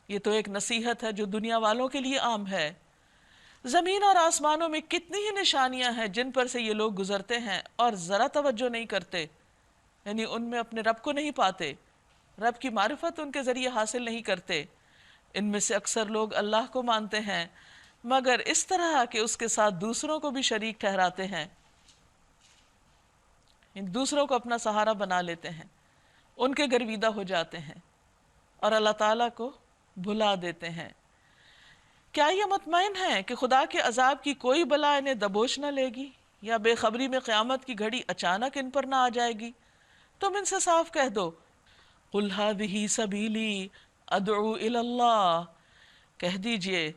یہ تو ایک نصیحت ہے جو دنیا والوں کے لیے عام ہے۔ زمین اور آسمانوں میں کتنی ہی نشانیاں ہیں جن پر سے یہ لوگ گزرتے ہیں اور ذرا توجہ نہیں کرتے، یعنی ان میں اپنے رب کو نہیں پاتے، رب کی معرفت ان کے ذریعے حاصل نہیں کرتے۔ ان میں سے اکثر لوگ اللہ کو مانتے ہیں مگر اس طرح کہ اس کے ساتھ دوسروں کو بھی شریک ٹھہراتے ہیں، دوسروں کو اپنا سہارا بنا لیتے ہیں، ان کے گرویدہ ہو جاتے ہیں اور اللہ تعالیٰ کو بھلا دیتے ہیں۔ کیا یہ مطمئن ہیں کہ خدا کے عذاب کی کوئی بلا انہیں دبوچ نہ لے گی، یا بے خبری میں قیامت کی گھڑی اچانک ان پر نہ آ جائے گی؟ تم ان سے صاف کہہ دو، قُلْ هَٰذِهِ سَبِيلِي أَدْعُو إِلَى اللَّهِ، کہہ دیجئے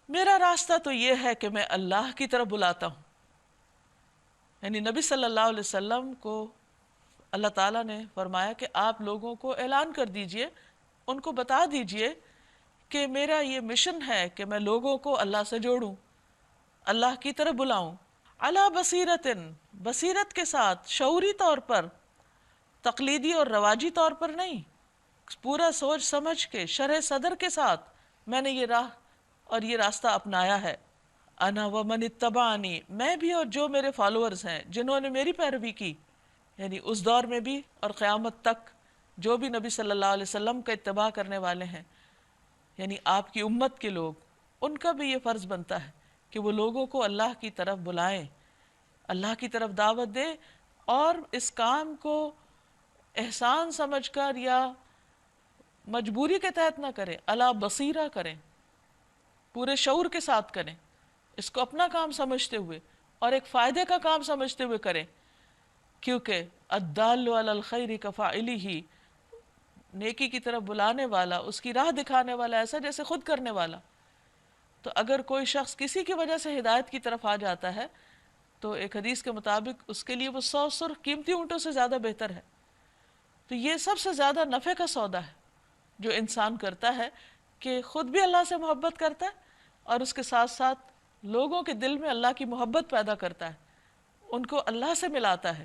میرا راستہ تو یہ ہے کہ میں اللہ کی طرف بلاتا ہوں۔ یعنی نبی صلی اللہ علیہ وسلم کو اللہ تعالیٰ نے فرمایا کہ آپ لوگوں کو اعلان کر دیجئے، ان کو بتا دیجئے کہ میرا یہ مشن ہے کہ میں لوگوں کو اللہ سے جوڑوں، اللہ کی طرف بلاؤں، علی بصیرتن، بصیرت کے ساتھ، شعوری طور پر، تقلیدی اور رواجی طور پر نہیں، پورا سوچ سمجھ کے شرح صدر کے ساتھ میں نے یہ راہ اور یہ راستہ اپنایا ہے۔ انا ومن اتبعنی، میں بھی اور جو میرے فالوورز ہیں جنہوں نے میری پیروی کی، یعنی اس دور میں بھی اور قیامت تک جو بھی نبی صلی اللہ علیہ وسلم کا اتباع کرنے والے ہیں، یعنی آپ کی امت کے لوگ، ان کا بھی یہ فرض بنتا ہے کہ وہ لوگوں کو اللہ کی طرف بلائیں، اللہ کی طرف دعوت دیں، اور اس کام کو احسان سمجھ کر یا مجبوری کے تحت نہ کریں، علی بصیرہ کریں، پورے شعور کے ساتھ کریں، اس کو اپنا کام سمجھتے ہوئے اور ایک فائدے کا کام سمجھتے ہوئے کریں، کیونکہ الدال علی الخیر کفاعلہ، نیکی کی طرف بلانے والا، اس کی راہ دکھانے والا ایسا جیسے خود کرنے والا۔ تو اگر کوئی شخص کسی کی وجہ سے ہدایت کی طرف آ جاتا ہے تو ایک حدیث کے مطابق اس کے لیے وہ 100 سرخ قیمتی اونٹوں سے زیادہ بہتر ہے۔ تو یہ سب سے زیادہ نفع کا سودا ہے جو انسان کرتا ہے، کہ خود بھی اللہ سے محبت کرتا ہے اور اس کے ساتھ ساتھ لوگوں کے دل میں اللہ کی محبت پیدا کرتا ہے، ان کو اللہ سے ملاتا ہے۔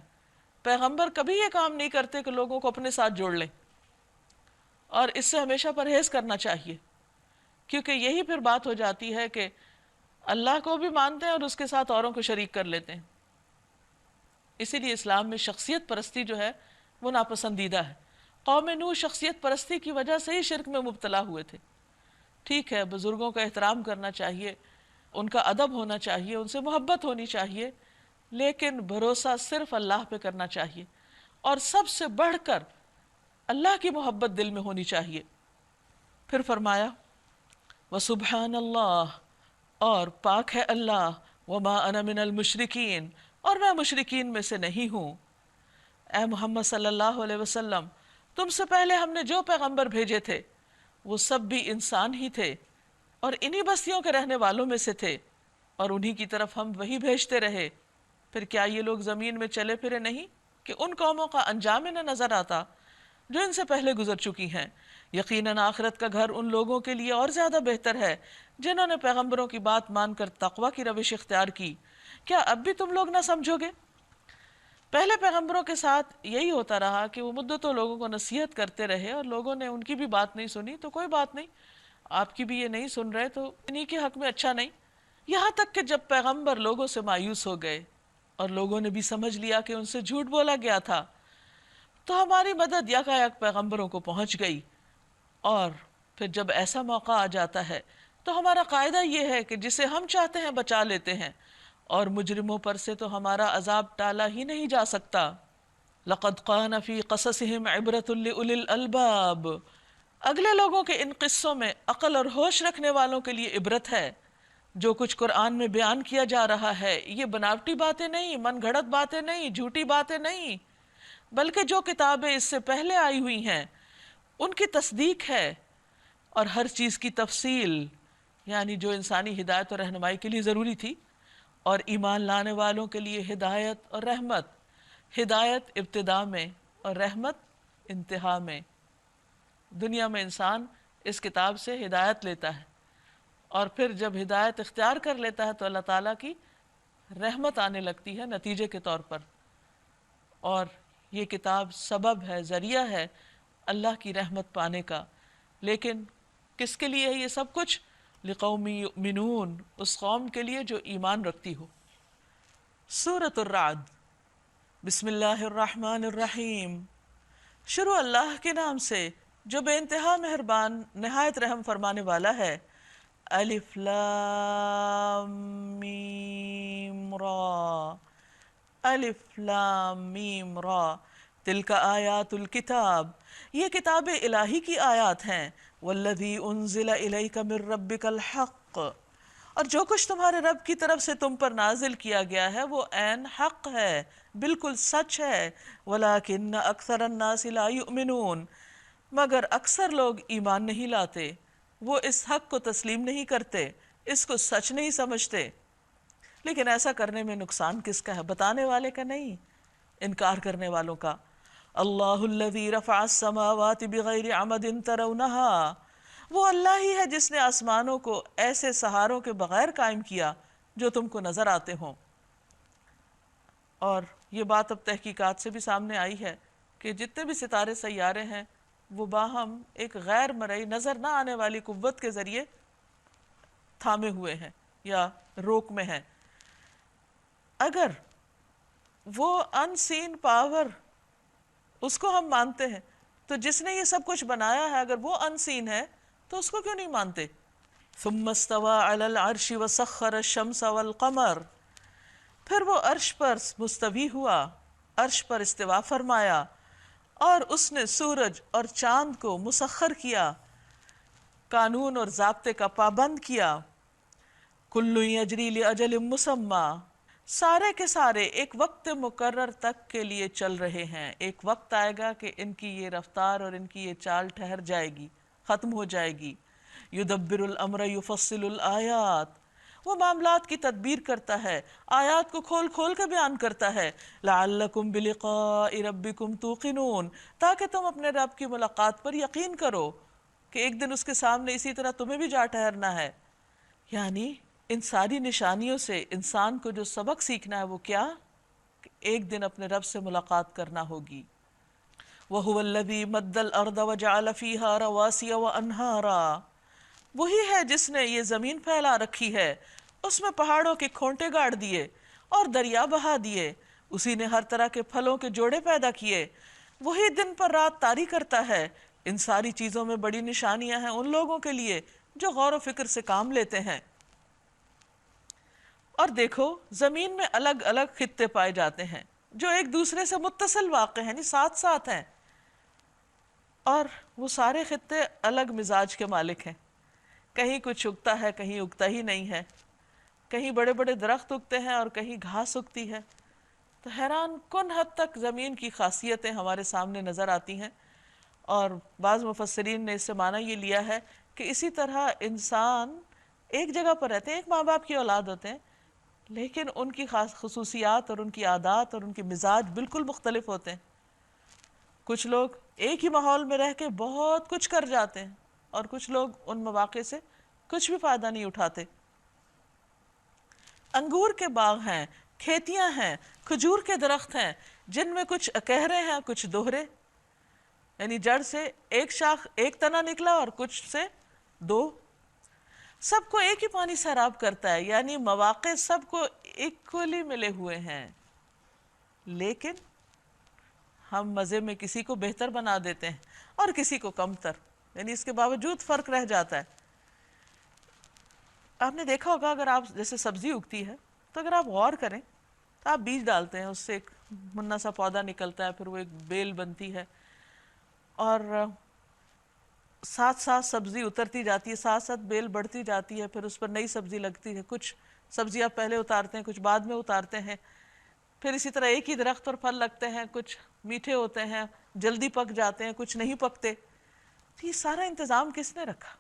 پیغمبر کبھی یہ کام نہیں کرتے کہ لوگوں کو اپنے ساتھ جوڑ لیں، اور اس سے ہمیشہ پرہیز کرنا چاہیے، کیونکہ یہی پھر بات ہو جاتی ہے کہ اللہ کو بھی مانتے ہیں اور اس کے ساتھ اوروں کو شریک کر لیتے ہیں۔ اسی لیے اسلام میں شخصیت پرستی جو ہے وہ ناپسندیدہ ہے۔ قوم نوح شخصیت پرستی کی وجہ سے ہی شرک میں مبتلا ہوئے تھے۔ ٹھیک ہے، بزرگوں کا احترام کرنا چاہیے، ان کا ادب ہونا چاہیے، ان سے محبت ہونی چاہیے، لیکن بھروسہ صرف اللہ پہ کرنا چاہیے، اور سب سے بڑھ کر اللہ کی محبت دل میں ہونی چاہیے۔ پھر فرمایا وَسُبْحَانَ اللَّهِ، اور پاک ہے اللہ، وَمَا أَنَا مِنَ الْمُشْرِكِينَ، اور میں مشرکین میں سے نہیں ہوں۔ اے محمد صلی اللہ علیہ وسلم، تم سے پہلے ہم نے جو پیغمبر بھیجے تھے وہ سب بھی انسان ہی تھے اور انہی بستیوں کے رہنے والوں میں سے تھے، اور انہی کی طرف ہم وہی بھیجتے رہے۔ پھر کیا یہ لوگ زمین میں چلے پھرے نہیں کہ ان قوموں کا انجام انہیں نظر آتا جو ان سے پہلے گزر چکی ہیں؟ یقیناً آخرت کا گھر ان لوگوں کے لیے اور زیادہ بہتر ہے جنہوں نے پیغمبروں کی بات مان کر تقوی کی روش اختیار کی۔ کیا اب بھی تم لوگ نہ سمجھو گے؟ پہلے پیغمبروں کے ساتھ یہی ہوتا رہا کہ وہ مدتوں لوگوں کو نصیحت کرتے رہے اور لوگوں نے ان کی بھی بات نہیں سنی، تو کوئی بات نہیں، آپ کی بھی یہ نہیں سن رہے تو انہی کے حق میں اچھا نہیں۔ یہاں تک کہ جب پیغمبر لوگوں سے مایوس ہو گئے اور لوگوں نے بھی سمجھ لیا کہ ان سے جھوٹ بولا گیا تھا، تو ہماری مدد یکایک پیغمبروں کو پہنچ گئی، اور پھر جب ایسا موقع آ جاتا ہے تو ہمارا قاعدہ یہ ہے کہ جسے ہم چاہتے ہیں بچا لیتے ہیں، اور مجرموں پر سے تو ہمارا عذاب ٹالا ہی نہیں جا سکتا۔ لَقَدْ قَانَ فِي قَصَصِهِمْ عِبْرَةٌ لِأُولِي الْأَلْبَابِ، اگلے لوگوں کے ان قصوں میں عقل اور ہوش رکھنے والوں کے لیے عبرت ہے۔ جو کچھ قرآن میں بیان کیا جا رہا ہے یہ بناوٹی باتیں نہیں، من گھڑت باتیں نہیں، جھوٹی باتیں نہیں، بلکہ جو کتابیں اس سے پہلے آئی ہوئی ہیں ان کی تصدیق ہے، اور ہر چیز کی تفصیل، یعنی جو انسانی ہدایت اور رہنمائی کے لیے ضروری تھی، اور ایمان لانے والوں کے لیے ہدایت اور رحمت، ہدایت ابتدا میں اور رحمت انتہا میں۔ دنیا میں انسان اس کتاب سے ہدایت لیتا ہے، اور پھر جب ہدایت اختیار کر لیتا ہے تو اللہ تعالیٰ کی رحمت آنے لگتی ہے نتیجے کے طور پر، اور یہ کتاب سبب ہے، ذریعہ ہے اللہ کی رحمت پانے کا۔ لیکن کس کے لیے ہے یہ سب کچھ؟ لقوم یؤمنون، اس قوم کے لیے جو ایمان رکھتی ہو۔ سورۃ الرعد، بسم اللہ الرحمن الرحیم، شروع اللہ کے نام سے جو بے انتہا مہربان نہایت رحم فرمانے والا ہے۔ الف لام میم را، الف لام میم را، تلک آیات الکتاب، یہ کتاب الہی کی آیات ہیں۔ والذی انزل الیک من ربک الحق، اور جو کچھ تمہارے رب کی طرف سے تم پر نازل کیا گیا ہے وہ عین حق ہے، بالکل سچ ہے۔ ولیکن اکثر الناس لا یؤمنون، مگر اکثر لوگ ایمان نہیں لاتے، وہ اس حق کو تسلیم نہیں کرتے، اس کو سچ نہیں سمجھتے۔ لیکن ایسا کرنے میں نقصان کس کا ہے؟ بتانے والے کا نہیں، انکار کرنے والوں کا۔ اللہ الذی رفع السماوات بغیر عمد ترونہا، وہ اللہ ہی ہے جس نے آسمانوں کو ایسے سہاروں کے بغیر قائم کیا جو تم کو نظر آتے ہوں۔ اور یہ بات اب تحقیقات سے بھی سامنے آئی ہے کہ جتنے بھی ستارے سیارے ہیں وہ باہم ایک غیر مرئی نظر نہ آنے والی قوت کے ذریعے تھامے ہوئے ہیں یا روک میں ہیں۔ اگر وہ ان سین پاور اس کو ہم مانتے ہیں تو جس نے یہ سب کچھ بنایا ہے اگر وہ ان سین ہے تو اس کو کیوں نہیں مانتے؟ ثم استوى على العرش وسخر الشمس والقمر، پھر وہ عرش پر مستوی ہوا، عرش پر استوا فرمایا، اور اس نے سورج اور چاند کو مسخر کیا، قانون اور ضابطے کا پابند کیا۔ کل یجری لاجل مسمی، سارے کے سارے ایک وقت مقرر تک کے لیے چل رہے ہیں، ایک وقت آئے گا کہ ان کی یہ رفتار اور ان کی یہ چال ٹھہر جائے گی، ختم ہو جائے گی۔ یدبر الامر یفصل الآیات، وہ معاملات کی تدبیر کرتا ہے، آیات کو کھول کھول کے بیان کرتا ہے۔ لعلکم بلقاء ربکم توقنون، تاکہ تم اپنے رب کی ملاقات پر یقین کرو کہ ایک دن اس کے سامنے اسی طرح تمہیں بھی جا ٹھہرنا ہے۔ یعنی ان ساری نشانیوں سے انسان کو جو سبق سیکھنا ہے وہ کیا؟ کہ ایک دن اپنے رب سے ملاقات کرنا ہوگی۔ وَهُوَ الَّذِي مَدَّ الْأَرْضَ وَجَعَلَ فِيهَا رَوَاسِيَ وَأَنْهَارًا، وہی ہے جس نے یہ زمین پھیلا رکھی ہے، اس میں پہاڑوں کے کھونٹے گاڑ دیے اور دریا بہا دیے، اسی نے ہر طرح کے پھلوں کے جوڑے پیدا کیے۔ وہی دن پر رات طاری کرتا ہے۔ ان ساری چیزوں میں بڑی نشانیاں ہیں ان لوگوں کے لیے جو غور و فکر سے کام لیتے ہیں۔ اور دیکھو زمین میں الگ الگ خطے پائے جاتے ہیں جو ایک دوسرے سے متصل واقع ہیں، یعنی ساتھ ساتھ ہیں، اور وہ سارے خطے الگ مزاج کے مالک ہیں۔ کہیں کچھ اگتا ہے، کہیں اگتا ہی نہیں ہے، کہیں بڑے بڑے درخت اگتے ہیں اور کہیں گھاس اگتی ہے۔ تو حیران کن حد تک زمین کی خاصیتیں ہمارے سامنے نظر آتی ہیں، اور بعض مفسرین نے اس سے معنی یہ لیا ہے کہ اسی طرح انسان ایک جگہ پر رہتے ہیں، ایک ماں باپ کی اولاد ہوتے ہیں، لیکن ان کی خاص خصوصیات اور ان کی عادات اور ان کے مزاج بالکل مختلف ہوتے ہیں۔ کچھ لوگ ایک ہی ماحول میں رہ کے بہت کچھ کر جاتے ہیں اور کچھ لوگ ان مواقع سے کچھ بھی فائدہ نہیں اٹھاتے۔ انگور کے باغ ہیں، کھیتیاں ہیں، کھجور کے درخت ہیں جن میں کچھ اکہرے ہیں، کچھ دوہرے، یعنی جڑ سے ایک شاخ ایک تنا نکلا اور کچھ سے دو۔ سب کو ایک ہی پانی سیراب کرتا ہے، یعنی مواقع سب کو ایکولی ملے ہوئے ہیں، لیکن ہم مزے میں کسی کو بہتر بنا دیتے ہیں اور کسی کو کم تر، یعنی اس کے باوجود فرق رہ جاتا ہے۔ آپ نے دیکھا ہوگا اگر آپ جیسے سبزی اگتی ہے تو اگر آپ غور کریں تو آپ بیج ڈالتے ہیں، اس سے ایک منا سا پودا نکلتا ہے، پھر وہ ایک بیل بنتی ہے، اور ساتھ ساتھ سبزی اترتی جاتی ہے، ساتھ ساتھ بیل بڑھتی جاتی ہے، پھر اس پر نئی سبزی لگتی ہے۔ کچھ سبزیاں پہلے اتارتے ہیں، کچھ بعد میں اتارتے ہیں، پھر اسی طرح ایک ہی درخت پر پھل لگتے ہیں، کچھ میٹھے ہوتے ہیں، جلدی پک جاتے ہیں، کچھ نہیں پکتے۔ یہ سارا انتظام کس نے رکھا؟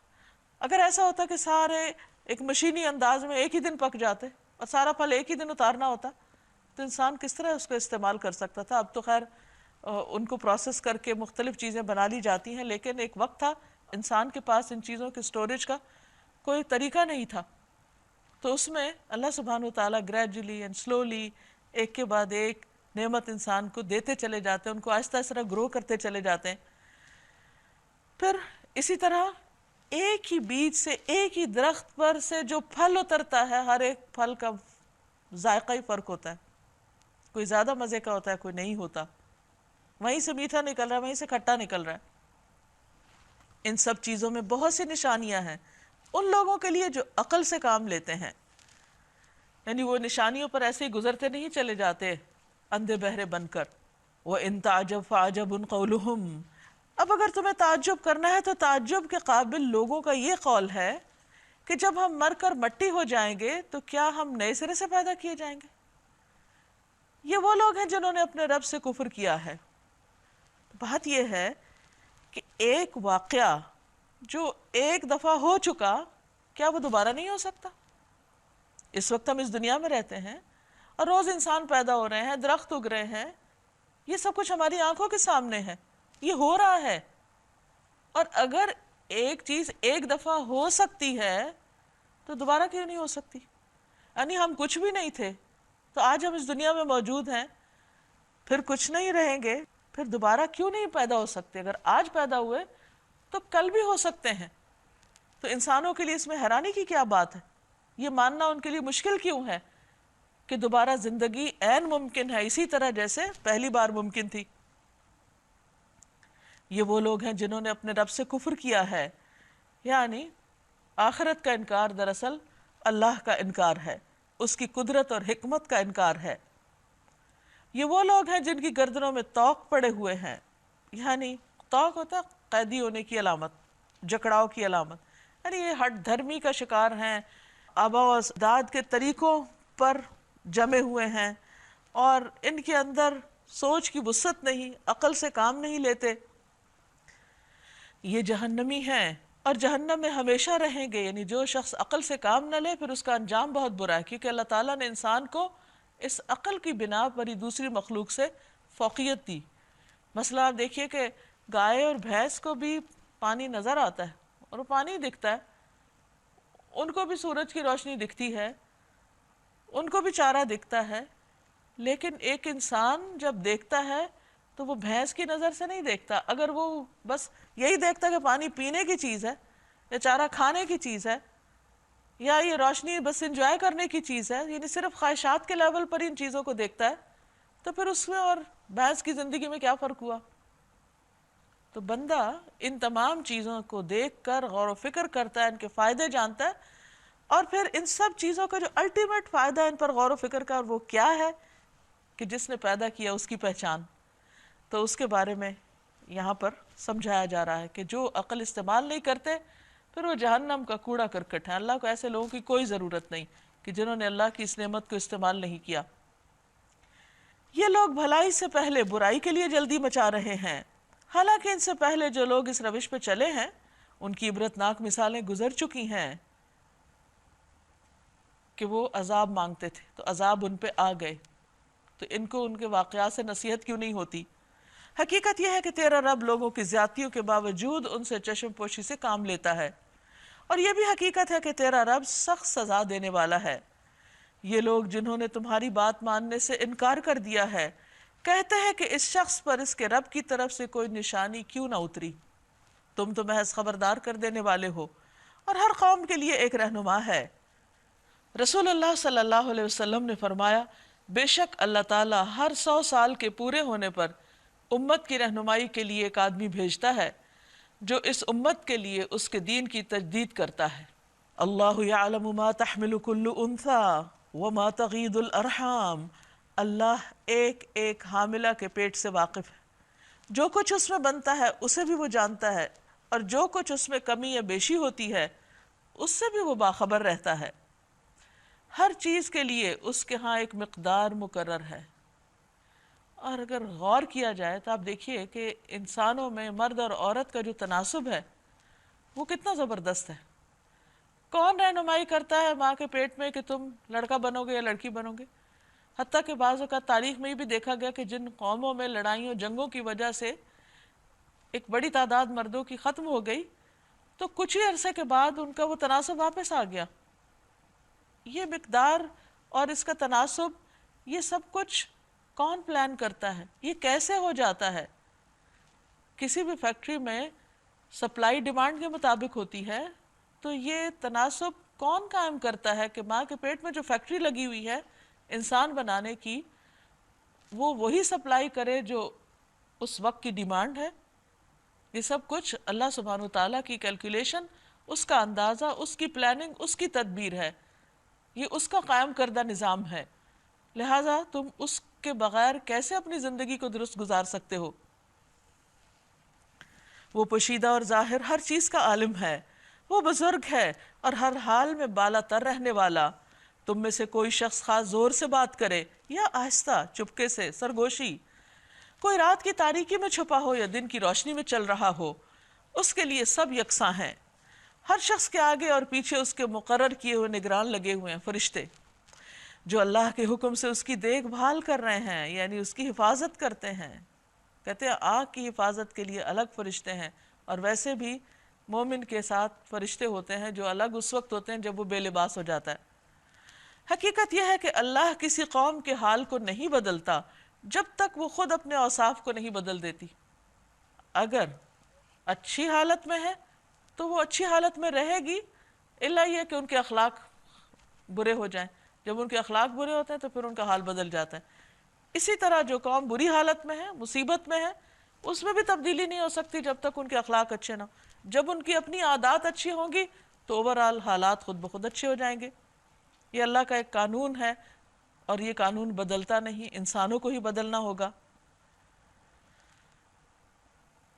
اگر ایسا ہوتا کہ سارے ایک مشینی انداز میں ایک ہی دن پک جاتے اور سارا پھل ایک ہی دن اتارنا ہوتا تو انسان کس طرح اس کو استعمال کر سکتا تھا؟ اب تو خیر ان کو پروسیس کر کے مختلف چیزیں بنا لی جاتی ہیں، لیکن ایک وقت تھا انسان کے پاس ان چیزوں کے سٹوریج کا کوئی طریقہ نہیں تھا، تو اس میں اللہ سبحانہ و تعالیٰ گریجولی اینڈ سلولی ایک کے بعد ایک نعمت انسان کو دیتے چلے جاتے ہیں، ان کو آہستہ آہستہ گرو کرتے چلے جاتے ہیں۔ پھر اسی طرح ایک ہی بیج سے، ایک ہی درخت پر سے جو پھل اترتا ہے، ہر ایک پھل کا ذائقہ ہی فرق ہوتا ہے، کوئی زیادہ مزے کا ہوتا ہے، کوئی نہیں ہوتا، وہیں سے میٹھا نکل رہا ہے، وہیں سے کھٹا نکل رہا ہے۔ ان سب چیزوں میں بہت سی نشانیاں ہیں ان لوگوں کے لیے جو عقل سے کام لیتے ہیں، یعنی وہ نشانیوں پر ایسے ہی گزرتے نہیں چلے جاتے اندھے بہرے بن کر۔ وَإِن تَعْجَبْ فَعَجَبٌ قَوْلُهُمْ، اب اگر تمہیں تعجب کرنا ہے تو تعجب کے قابل لوگوں کا یہ قول ہے کہ جب ہم مر کر مٹی ہو جائیں گے تو کیا ہم نئے سرے سے پیدا کیے جائیں گے؟ یہ وہ لوگ ہیں جنہوں نے اپنے رب سے کفر کیا ہے۔ بات یہ ہے کہ ایک واقعہ جو ایک دفعہ ہو چکا، کیا وہ دوبارہ نہیں ہو سکتا؟ اس وقت ہم اس دنیا میں رہتے ہیں اور روز انسان پیدا ہو رہے ہیں، درخت اگ رہے ہیں، یہ سب کچھ ہماری آنکھوں کے سامنے ہے، یہ ہو رہا ہے۔ اور اگر ایک چیز ایک دفعہ ہو سکتی ہے تو دوبارہ کیوں نہیں ہو سکتی؟ یعنی ہم کچھ بھی نہیں تھے تو آج ہم اس دنیا میں موجود ہیں، پھر کچھ نہیں رہیں گے، پھر دوبارہ کیوں نہیں پیدا ہو سکتے؟ اگر آج پیدا ہوئے تو کل بھی ہو سکتے ہیں۔ تو انسانوں کے لیے اس میں حیرانی کی کیا بات ہے؟ یہ ماننا ان کے لیے مشکل کیوں ہے کہ دوبارہ زندگی عین ممکن ہے، اسی طرح جیسے پہلی بار ممکن تھی؟ یہ وہ لوگ ہیں جنہوں نے اپنے رب سے کفر کیا ہے، یعنی آخرت کا انکار دراصل اللہ کا انکار ہے، اس کی قدرت اور حکمت کا انکار ہے۔ یہ وہ لوگ ہیں جن کی گردنوں میں طوق پڑے ہوئے ہیں، یعنی طوق ہوتا ہے قیدی ہونے کی علامت، جکڑاؤ کی علامت، یعنی یہ ہٹ دھرمی کا شکار ہیں، آبا و اجداد کے طریقوں پر جمے ہوئے ہیں اور ان کے اندر سوچ کی وسعت نہیں، عقل سے کام نہیں لیتے۔ یہ جہنمی ہیں اور جہنم میں ہمیشہ رہیں گے، یعنی جو شخص عقل سے کام نہ لے پھر اس کا انجام بہت برا ہے، کیونکہ اللہ تعالیٰ نے انسان کو اس عقل کی بنا پر ہی دوسری مخلوق سے فوقیت دی۔ مثلا آپ دیکھیے کہ گائے اور بھینس کو بھی پانی نظر آتا ہے اور وہ پانی دکھتا ہے، ان کو بھی سورج کی روشنی دکھتی ہے، ان کو بھی چارہ دکھتا ہے، لیکن ایک انسان جب دیکھتا ہے تو وہ بھینس کی نظر سے نہیں دیکھتا۔ اگر وہ بس یہی دیکھتا کہ پانی پینے کی چیز ہے یا چارہ کھانے کی چیز ہے یا یہ روشنی بس انجوائے کرنے کی چیز ہے، یعنی صرف خواہشات کے لیول پر ان چیزوں کو دیکھتا ہے، تو پھر اس میں اور بھینس کی زندگی میں کیا فرق ہوا؟ تو بندہ ان تمام چیزوں کو دیکھ کر غور و فکر کرتا ہے، ان کے فائدے جانتا ہے، اور پھر ان سب چیزوں کا جو الٹیمیٹ فائدہ ہے ان پر غور و فکر کا، اور وہ کیا ہے کہ جس نے پیدا کیا اس کی پہچان، تو اس کے بارے میں یہاں پر سمجھایا جا رہا ہے کہ جو عقل استعمال نہیں کرتے پھر وہ جہنم کا کوڑا کرکٹ ہے۔ اللہ کو ایسے لوگوں کی کوئی ضرورت نہیں کہ جنہوں نے اللہ کی اس نعمت کو استعمال نہیں کیا۔ یہ لوگ بھلائی سے پہلے برائی کے لیے جلدی مچا رہے ہیں، حالانکہ ان سے پہلے جو لوگ اس روش پہ چلے ہیں ان کی عبرتناک مثالیں گزر چکی ہیں کہ وہ عذاب مانگتے تھے تو عذاب ان پہ آ گئے، تو ان کو ان کے واقعات سے نصیحت کیوں نہیں ہوتی؟ حقیقت یہ ہے کہ تیرا رب لوگوں کی زیادتیوں کے باوجود ان سے چشم پوشی سے کام لیتا ہے، اور یہ بھی حقیقت ہے کہ تیرا رب سخت سزا دینے والا ہے۔ یہ لوگ جنہوں نے تمہاری بات ماننے سے انکار کر دیا ہے کہتے ہیں کہ اس شخص پر اس کے رب کی طرف سے کوئی نشانی کیوں نہ اتری؟ تم تو محض خبردار کر دینے والے ہو، اور ہر قوم کے لیے ایک رہنما ہے۔ رسول اللہ صلی اللہ علیہ وسلم نے فرمایا، بے شک اللہ تعالیٰ ہر 100 سال کے پورے ہونے پر امت کی رہنمائی کے لیے ایک آدمی بھیجتا ہے جو اس امت کے لیے اس کے دین کی تجدید کرتا ہے۔ اللہ یعلم ما تحمل کل انثی وما تغید الارحام، اللہ ایک ایک حاملہ کے پیٹ سے واقف ہے، جو کچھ اس میں بنتا ہے اسے بھی وہ جانتا ہے، اور جو کچھ اس میں کمی یا بیشی ہوتی ہے اس سے بھی وہ باخبر رہتا ہے۔ ہر چیز کے لیے اس کے ہاں ایک مقدار مقرر ہے۔ اور اگر غور کیا جائے تو آپ دیکھیے کہ انسانوں میں مرد اور عورت کا جو تناسب ہے وہ کتنا زبردست ہے۔ کون رہنمائی کرتا ہے ماں کے پیٹ میں کہ تم لڑکا بنو گے یا لڑکی بنو گے؟ حتیٰ کہ بعض اوقات تاریخ میں یہ بھی دیکھا گیا کہ جن قوموں میں لڑائیوں جنگوں کی وجہ سے ایک بڑی تعداد مردوں کی ختم ہو گئی تو کچھ ہی عرصے کے بعد ان کا وہ تناسب واپس آ گیا۔ یہ مقدار اور اس کا تناسب، یہ سب کچھ کون پلان کرتا ہے؟ یہ کیسے ہو جاتا ہے؟ کسی بھی فیکٹری میں سپلائی ڈیمانڈ کے مطابق ہوتی ہے، تو یہ تناسب کون قائم کرتا ہے کہ ماں کے پیٹ میں جو فیکٹری لگی ہوئی ہے انسان بنانے کی، وہ وہی سپلائی کرے جو اس وقت کی ڈیمانڈ ہے؟ یہ سب کچھ اللہ سبحانہ وتعالیٰ کی کیلکولیشن، اس کا اندازہ، اس کی پلاننگ، اس کی تدبیر ہے، یہ اس کا قائم کردہ نظام ہے، لہٰذا تم اس کے بغیر کیسے اپنی زندگی کو درست گزار سکتے ہو؟ وہ پوشیدہ اور ظاہر ہر چیز کا عالم ہے، وہ بزرگ ہے اور ہر حال میں بالا تر رہنے والا۔ تم میں سے کوئی شخص خاص زور سے بات کرے یا آہستہ چپکے سے سرگوشی، کوئی رات کی تاریکی میں چھپا ہو یا دن کی روشنی میں چل رہا ہو، اس کے لیے سب یکساں ہیں۔ ہر شخص کے آگے اور پیچھے اس کے مقرر کیے ہوئے نگران لگے ہوئے ہیں، فرشتے جو اللہ کے حکم سے اس کی دیکھ بھال کر رہے ہیں، یعنی اس کی حفاظت کرتے ہیں۔ کہتے ہیں آگ کی حفاظت کے لیے الگ فرشتے ہیں، اور ویسے بھی مومن کے ساتھ فرشتے ہوتے ہیں جو الگ اس وقت ہوتے ہیں جب وہ بے لباس ہو جاتا ہے۔ حقیقت یہ ہے کہ اللہ کسی قوم کے حال کو نہیں بدلتا جب تک وہ خود اپنے اوصاف کو نہیں بدل دیتی۔ اگر اچھی حالت میں ہے تو وہ اچھی حالت میں رہے گی، الا یہ کہ ان کے اخلاق برے ہو جائیں۔ جب ان کے اخلاق برے ہوتے ہیں تو پھر ان کا حال بدل جاتا ہے۔ اسی طرح جو قوم بری حالت میں ہے، مصیبت میں ہے، اس میں بھی تبدیلی نہیں ہو سکتی جب تک ان کے اخلاق اچھے نہ ہوں۔ جب ان کی اپنی عادات اچھی ہوں گی تو اوورآل حالات خود بخود اچھے ہو جائیں گے۔ یہ اللہ کا ایک قانون ہے، اور یہ قانون بدلتا نہیں، انسانوں کو ہی بدلنا ہوگا۔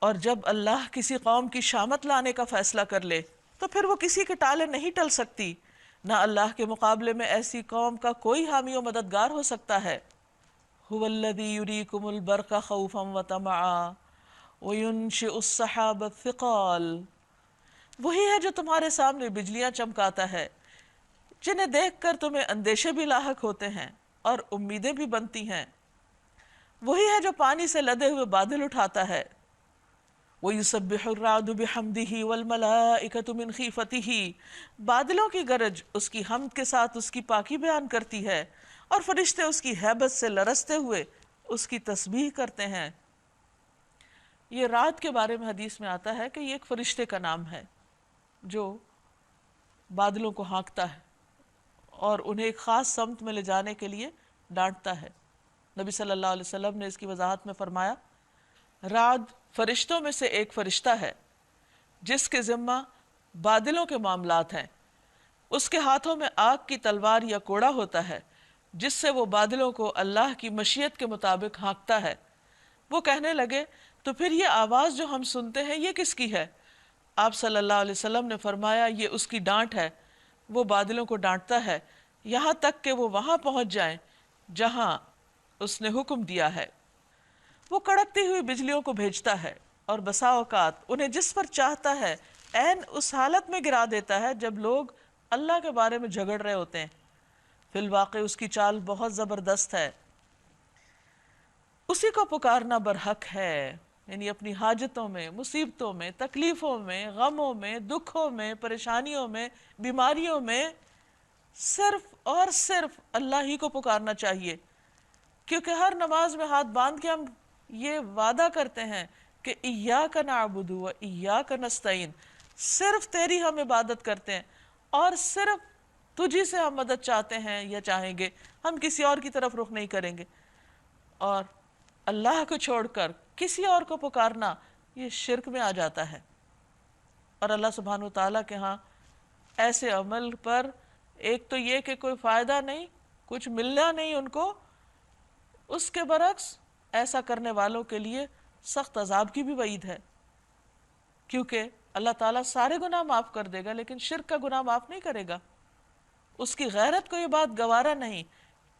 اور جب اللہ کسی قوم کی شامت لانے کا فیصلہ کر لے تو پھر وہ کسی کے ٹالے نہیں ٹل سکتی، نہ اللہ کے مقابلے میں ایسی قوم کا کوئی حامی و مددگار ہو سکتا ہے۔ هو الذی یریکم البرق خوفا وطمعا وینشئ السحاب الثقال، وہی ہے جو تمہارے سامنے بجلیاں چمکاتا ہے، جنہیں دیکھ کر تمہیں اندیشے بھی لاحق ہوتے ہیں اور امیدیں بھی بنتی ہیں۔ وہی ہے جو پانی سے لدے ہوئے بادل اٹھاتا ہے۔ وَيُسَبِّحُ الرَّعْدُ بِحَمْدِهِ وَالْمَلَائِكَةُ مِنْ خِيفَتِهِ، بادلوں کی گرج اس کی حمد کے ساتھ اس کی پاکی بیان کرتی ہے، اور فرشتے اس کی ہیبت سے لرزتے ہوئے اس کی تسبیح کرتے ہیں۔ یہ رات کے بارے میں حدیث میں آتا ہے کہ یہ ایک فرشتے کا نام ہے جو بادلوں کو ہانکتا ہے اور انہیں ایک خاص سمت میں لے جانے کے لیے ڈانٹتا ہے۔ نبی صلی اللہ علیہ وسلم نے اس کی وضاحت میں فرمایا، رعد فرشتوں میں سے ایک فرشتہ ہے جس کے ذمہ بادلوں کے معاملات ہیں، اس کے ہاتھوں میں آگ کی تلوار یا کوڑا ہوتا ہے جس سے وہ بادلوں کو اللہ کی مشیت کے مطابق ہانکتا ہے۔ وہ کہنے لگے تو پھر یہ آواز جو ہم سنتے ہیں یہ کس کی ہے؟ آپ صلی اللہ علیہ وسلم نے فرمایا یہ اس کی ڈانٹ ہے، وہ بادلوں کو ڈانٹتا ہے یہاں تک کہ وہ وہاں پہنچ جائیں جہاں اس نے حکم دیا ہے۔ وہ کڑکتی ہوئی بجلیوں کو بھیجتا ہے اور بسا اوقات انہیں جس پر چاہتا ہے عین اس حالت میں گرا دیتا ہے جب لوگ اللہ کے بارے میں جھگڑ رہے ہوتے ہیں۔ فی الواقع اس کی چال بہت زبردست ہے۔ اسی کو پکارنا برحق ہے، یعنی اپنی حاجتوں میں، مصیبتوں میں، تکلیفوں میں، غموں میں، دکھوں میں، پریشانیوں میں، بیماریوں میں صرف اور صرف اللہ ہی کو پکارنا چاہیے، کیونکہ ہر نماز میں ہاتھ باندھ کے ہم یہ وعدہ کرتے ہیں کہ ایاک نعبد و ایاک نستعین، صرف تیری ہم عبادت کرتے ہیں اور صرف تجھی سے ہم مدد چاہتے ہیں یا چاہیں گے، ہم کسی اور کی طرف رخ نہیں کریں گے۔ اور اللہ کو چھوڑ کر کسی اور کو پکارنا یہ شرک میں آ جاتا ہے، اور اللہ سبحانہ وتعالیٰ کے ہاں ایسے عمل پر ایک تو یہ کہ کوئی فائدہ نہیں، کچھ ملنا نہیں ان کو، اس کے برعکس ایسا کرنے والوں کے لیے سخت عذاب کی بھی وعید ہے، کیونکہ اللہ تعالیٰ سارے گناہ معاف کر دے گا لیکن شرک کا گناہ معاف نہیں کرے گا۔ اس کی غیرت کو یہ بات گوارا نہیں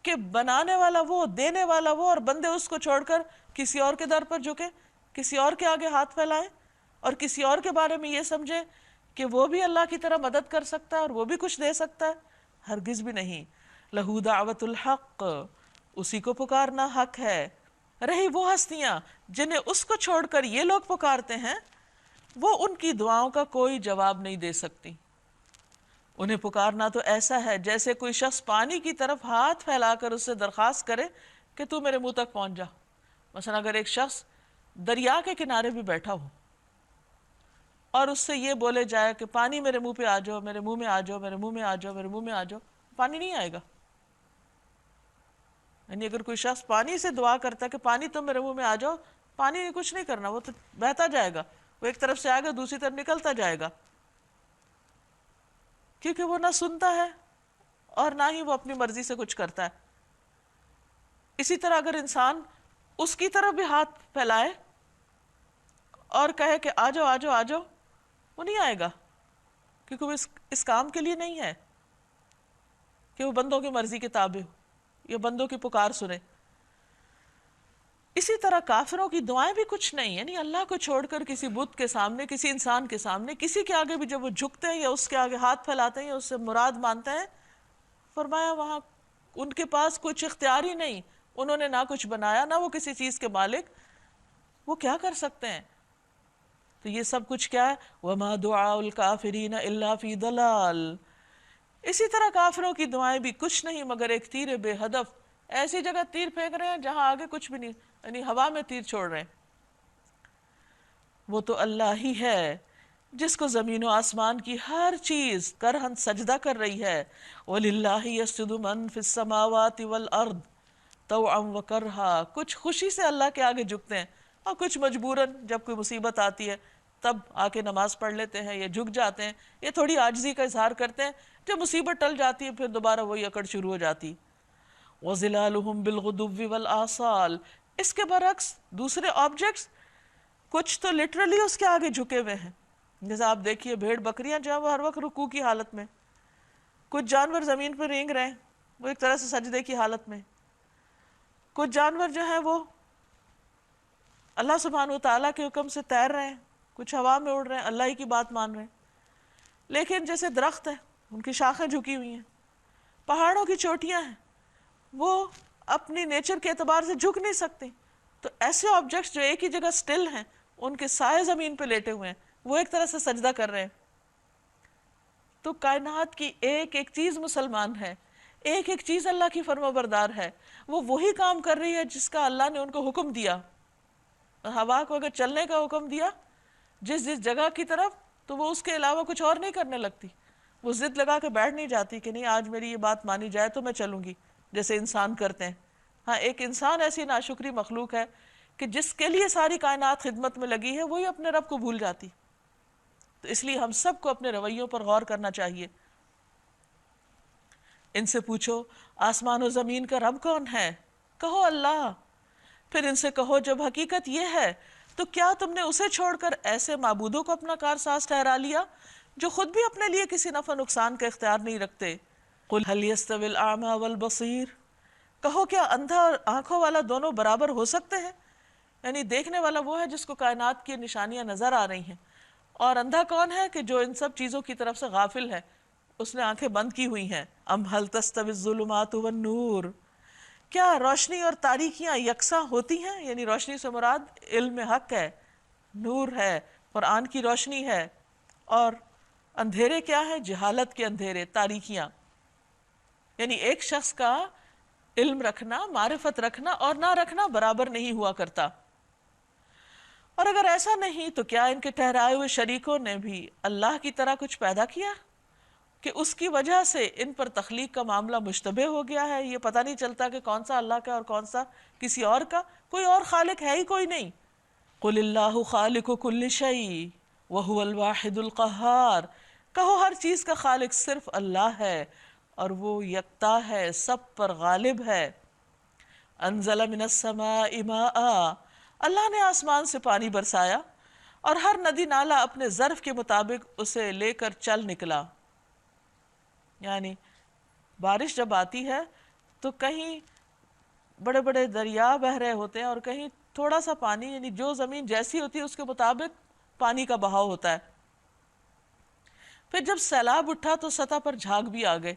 کہ بنانے والا وہ، دینے والا وہ، اور بندے اس کو چھوڑ کر کسی اور کے در پر جھکے، کسی اور کے آگے ہاتھ پھیلائیں اور کسی اور کے بارے میں یہ سمجھے کہ وہ بھی اللہ کی طرح مدد کر سکتا ہے اور وہ بھی کچھ دے سکتا ہے۔ ہرگز بھی نہیں۔ لہو دعوت الحق، اسی کو پکارنا حق ہے۔ رہی وہ ہستیاں جنہیں اس کو چھوڑ کر یہ لوگ پکارتے ہیں، وہ ان کی دعاؤں کا کوئی جواب نہیں دے سکتی۔ انہیں پکارنا تو ایسا ہے جیسے کوئی شخص پانی کی طرف ہاتھ پھیلا کر اس سے درخواست کرے کہ تو میرے منہ تک پہنچ جا۔ مثلا اگر ایک شخص دریا کے کنارے بھی بیٹھا ہو اور اس سے یہ بولے جائے کہ پانی میرے منہ پہ آ جاؤ، میرے منہ میں آ جاؤ، میرے منہ میں آ جاؤ، میرے منہ میں آ جاؤ، پانی نہیں آئے گا۔ یعنی اگر کوئی شخص پانی سے دعا کرتا ہے کہ پانی تم میرے منہ میں آ جاؤ، پانی نے کچھ نہیں کرنا، وہ تو بہتا جائے گا، وہ ایک طرف سے آئے گا دوسری طرف نکلتا جائے گا، کیونکہ وہ نہ سنتا ہے اور نہ ہی وہ اپنی مرضی سے کچھ کرتا ہے۔ اسی طرح اگر انسان اس کی طرف بھی ہاتھ پھیلائے اور کہے کہ آ جاؤ آ جاؤ آ جاؤ، وہ نہیں آئے گا، کیونکہ وہ اس کام کے لیے نہیں ہے کہ وہ بندوں کی مرضی کے تابع ہو یا بندوں کی پکار سنے۔ اسی طرح کافروں کی دعائیں بھی کچھ نہیں، یعنی اللہ کو چھوڑ کر کسی بت کے سامنے، کسی انسان کے سامنے، کسی کے آگے بھی جب وہ جھکتے ہیں یا اس کے آگے ہاتھ پھیلاتے ہیں یا اس سے مراد مانتے ہیں، فرمایا وہاں ان کے پاس کچھ اختیار ہی نہیں، انہوں نے نہ کچھ بنایا نہ وہ کسی چیز کے مالک، وہ کیا کر سکتے ہیں؟ تو یہ سب کچھ کیا ہے؟ وَمَا دُعَاءُ الْكَافِرِينَ إِلَّا فِي ضَلَالٍ۔ اسی طرح کافروں کی دعائیں بھی کچھ نہیں مگر ایک تیر بے ہدف، ایسی جگہ تیر پھینک رہے ہیں جہاں آگے کچھ بھی نہیں، یعنی ہوا میں تیر چھوڑ رہے ہیں۔ وہ تو اللہ ہی ہے جس کو زمین و آسمان کی ہر چیز کرہن سجدہ کر رہی ہے۔ وَلِلَّهِ يَسْجُدُ مَن فِي السَّمَاوَاتِ وَالْأَرْضِ طَوْعًا وَكَرْهًا۔ کچھ خوشی سے اللہ کے آگے جھکتے ہیں اور کچھ مجبوراً، جب کوئی مصیبت آتی ہے تب آ کے نماز پڑھ لیتے ہیں یا جھک جاتے ہیں، یہ تھوڑی عاجزی کا اظہار کرتے ہیں، جب مصیبت ٹل جاتی ہے پھر دوبارہ وہی اکڑ شروع ہو جاتی۔ وَظِلَالُهُمْ بِالْغُدُوِّ وَالْآصَالِ۔ اس کے برعکس دوسرے آبجیکٹس کچھ تو لٹرلی اس کے آگے جھکے ہوئے ہیں، جیسے آپ دیکھیے بھیڑ بکریاں جو ہیں وہ ہر وقت رکوع کی حالت میں، کچھ جانور زمین پر رینگ رہے ہیں وہ ایک طرح سے سجدے کی حالت میں، کچھ جانور جو ہیں وہ اللہ سبحانہ وتعالیٰ کے حکم سے تیر رہے ہیں، کچھ ہوا میں اڑ رہے ہیں، اللہ ہی کی بات مان رہے ہیں۔ لیکن جیسے درخت ہیں ان کی شاخیں جھکی ہوئی ہیں، پہاڑوں کی چوٹیاں ہیں وہ اپنی نیچر کے اعتبار سے جھک نہیں سکتی، تو ایسے آبجیکٹس جو ایک ہی جگہ سٹل ہیں، ان کے سائے زمین پہ لیٹے ہوئے ہیں، وہ ایک طرح سے سجدہ کر رہے ہیں۔ تو کائنات کی ایک ایک چیز مسلمان ہے، ایک ایک چیز اللہ کی فرما بردار ہے، وہ وہی کام کر رہی ہے جس کا اللہ نے ان کو حکم دیا۔ ہوا کو اگر چلنے کا حکم دیا جس جس جگہ کی طرف، تو وہ اس کے علاوہ کچھ اور نہیں کرنے لگتی، وہ ضد لگا کے بیٹھ نہیں جاتی کہ نہیں آج میری یہ بات مانی جائے تو میں چلوں گی، جیسے انسان کرتے ہیں۔ ہاں ایک انسان ایسی ناشکری مخلوق ہے کہ جس کے لیے ساری کائنات خدمت میں لگی ہے وہی اپنے رب کو بھول جاتی۔ تو اس لیے ہم سب کو اپنے رویوں پر غور کرنا چاہیے۔ ان سے پوچھو آسمان و زمین کا رب کون ہے؟ کہو اللہ۔ پھر ان سے کہو جب حقیقت یہ ہے تو کیا تم نے اسے چھوڑ کر ایسے معبودوں کو اپنا کارساز ٹھہرا لیا جو خود بھی اپنے لیے کسی نفع نقصان کا اختیار نہیں رکھتے؟ قل هل يستوي الاعمى والبصير۔ کہو کیا اندھا اور آنکھوں والا دونوں برابر ہو سکتے ہیں؟ یعنی دیکھنے والا وہ ہے جس کو کائنات کی نشانیاں نظر آ رہی ہیں، اور اندھا کون ہے کہ جو ان سب چیزوں کی طرف سے غافل ہے، اس نے آنکھیں بند کی ہوئی ہیں۔ ام هل تستوي الظلمات والنور۔ کیا روشنی اور تاریکیاں یکساں ہوتی ہیں؟ یعنی روشنی سے مراد علم حق ہے، نور ہے، قرآن کی روشنی ہے، اور اندھیرے کیا ہے؟ جہالت کے اندھیرے، تاریکیاں۔ یعنی ایک شخص کا علم رکھنا، معرفت رکھنا اور نہ رکھنا برابر نہیں ہوا کرتا۔ اور اگر ایسا نہیں تو کیا ان کے ٹھہرائے ہوئے شریکوں نے بھی اللہ کی طرح کچھ پیدا کیا کہ اس کی وجہ سے ان پر تخلیق کا معاملہ مشتبہ ہو گیا ہے؟ یہ پتہ نہیں چلتا کہ کون سا اللہ کا اور کون سا کسی اور کا، کوئی اور خالق ہے ہی کوئی نہیں۔ قل اللہ خالق کل شیء وہو الواحد القہار۔ کہو ہر چیز کا خالق صرف اللہ ہے اور وہ یکتا ہے، سب پر غالب ہے۔ انزل من السماء ماء۔ اللہ نے آسمان سے پانی برسایا اور ہر ندی نالا اپنے ظرف کے مطابق اسے لے کر چل نکلا۔ یعنی بارش جب آتی ہے تو کہیں بڑے بڑے دریا بہہ رہے ہوتے ہیں اور کہیں تھوڑا سا پانی، یعنی جو زمین جیسی ہوتی ہے اس کے مطابق پانی کا بہاؤ ہوتا ہے۔ پھر جب سیلاب اٹھا تو سطح پر جھاگ بھی آ گئے۔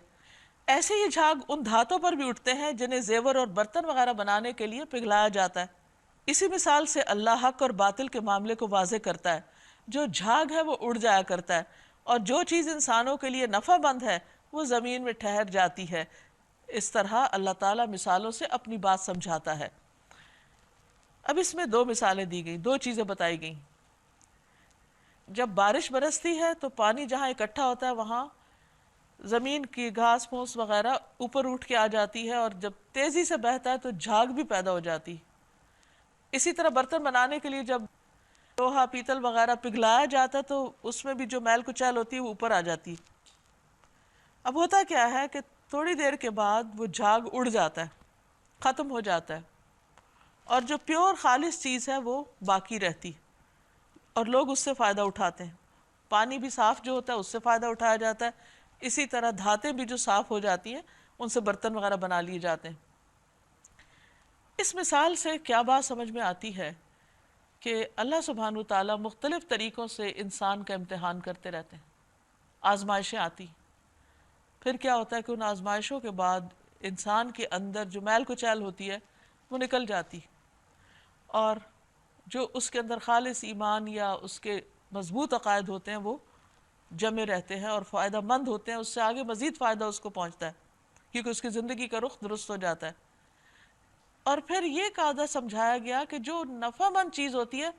ایسے ہی جھاگ ان دھاتوں پر بھی اٹھتے ہیں جنہیں زیور اور برتن وغیرہ بنانے کے لیے پگھلایا جاتا ہے۔ اسی مثال سے اللہ حق اور باطل کے معاملے کو واضح کرتا ہے۔ جو جھاگ ہے وہ اڑ جایا کرتا ہے، اور جو چیز انسانوں کے لیے نفع مند ہے وہ زمین میں ٹھہر جاتی ہے۔ اس طرح اللہ تعالیٰ مثالوں سے اپنی بات سمجھاتا ہے۔ اب اس میں دو مثالیں دی گئیں، دو چیزیں بتائی گئیں۔ جب بارش برستی ہے تو پانی جہاں اکٹھا ہوتا ہے وہاں زمین کی گھاس پھوس وغیرہ اوپر اٹھ کے آ جاتی ہے، اور جب تیزی سے بہتا ہے تو جھاگ بھی پیدا ہو جاتی. اسی طرح برتن بنانے کے لیے جب لوہا پیتل وغیرہ پگھلایا جاتا ہے تو اس میں بھی جو میل کچیل ہوتی ہے وہ اوپر آ جاتی. اب ہوتا کیا ہے کہ تھوڑی دیر کے بعد وہ جھاگ اڑ جاتا ہے، ختم ہو جاتا ہے، اور جو پیور خالص چیز ہے وہ باقی رہتی اور لوگ اس سے فائدہ اٹھاتے ہیں. پانی بھی صاف جو ہوتا ہے اس سے فائدہ اٹھایا جاتا ہے. اسی طرح دھاتیں بھی جو صاف ہو جاتی ہیں ان سے برتن وغیرہ بنا لیے جاتے ہیں. اس مثال سے کیا بات سمجھ میں آتی ہے کہ اللہ سبحانہ وتعالیٰ مختلف طریقوں سے انسان کا امتحان کرتے رہتے ہیں. آزمائشیں آتی، پھر کیا ہوتا ہے کہ ان آزمائشوں کے بعد انسان کے اندر جو میل کچیل ہوتی ہے وہ نکل جاتی، اور جو اس کے اندر خالص ایمان یا اس کے مضبوط عقائد ہوتے ہیں وہ جمے رہتے ہیں اور فائدہ مند ہوتے ہیں. اس سے آگے مزید فائدہ اس کو پہنچتا ہے کیونکہ اس کی زندگی کا رخ درست ہو جاتا ہے. اور پھر یہ قاعدہ سمجھایا گیا کہ جو نفع مند چیز ہوتی ہے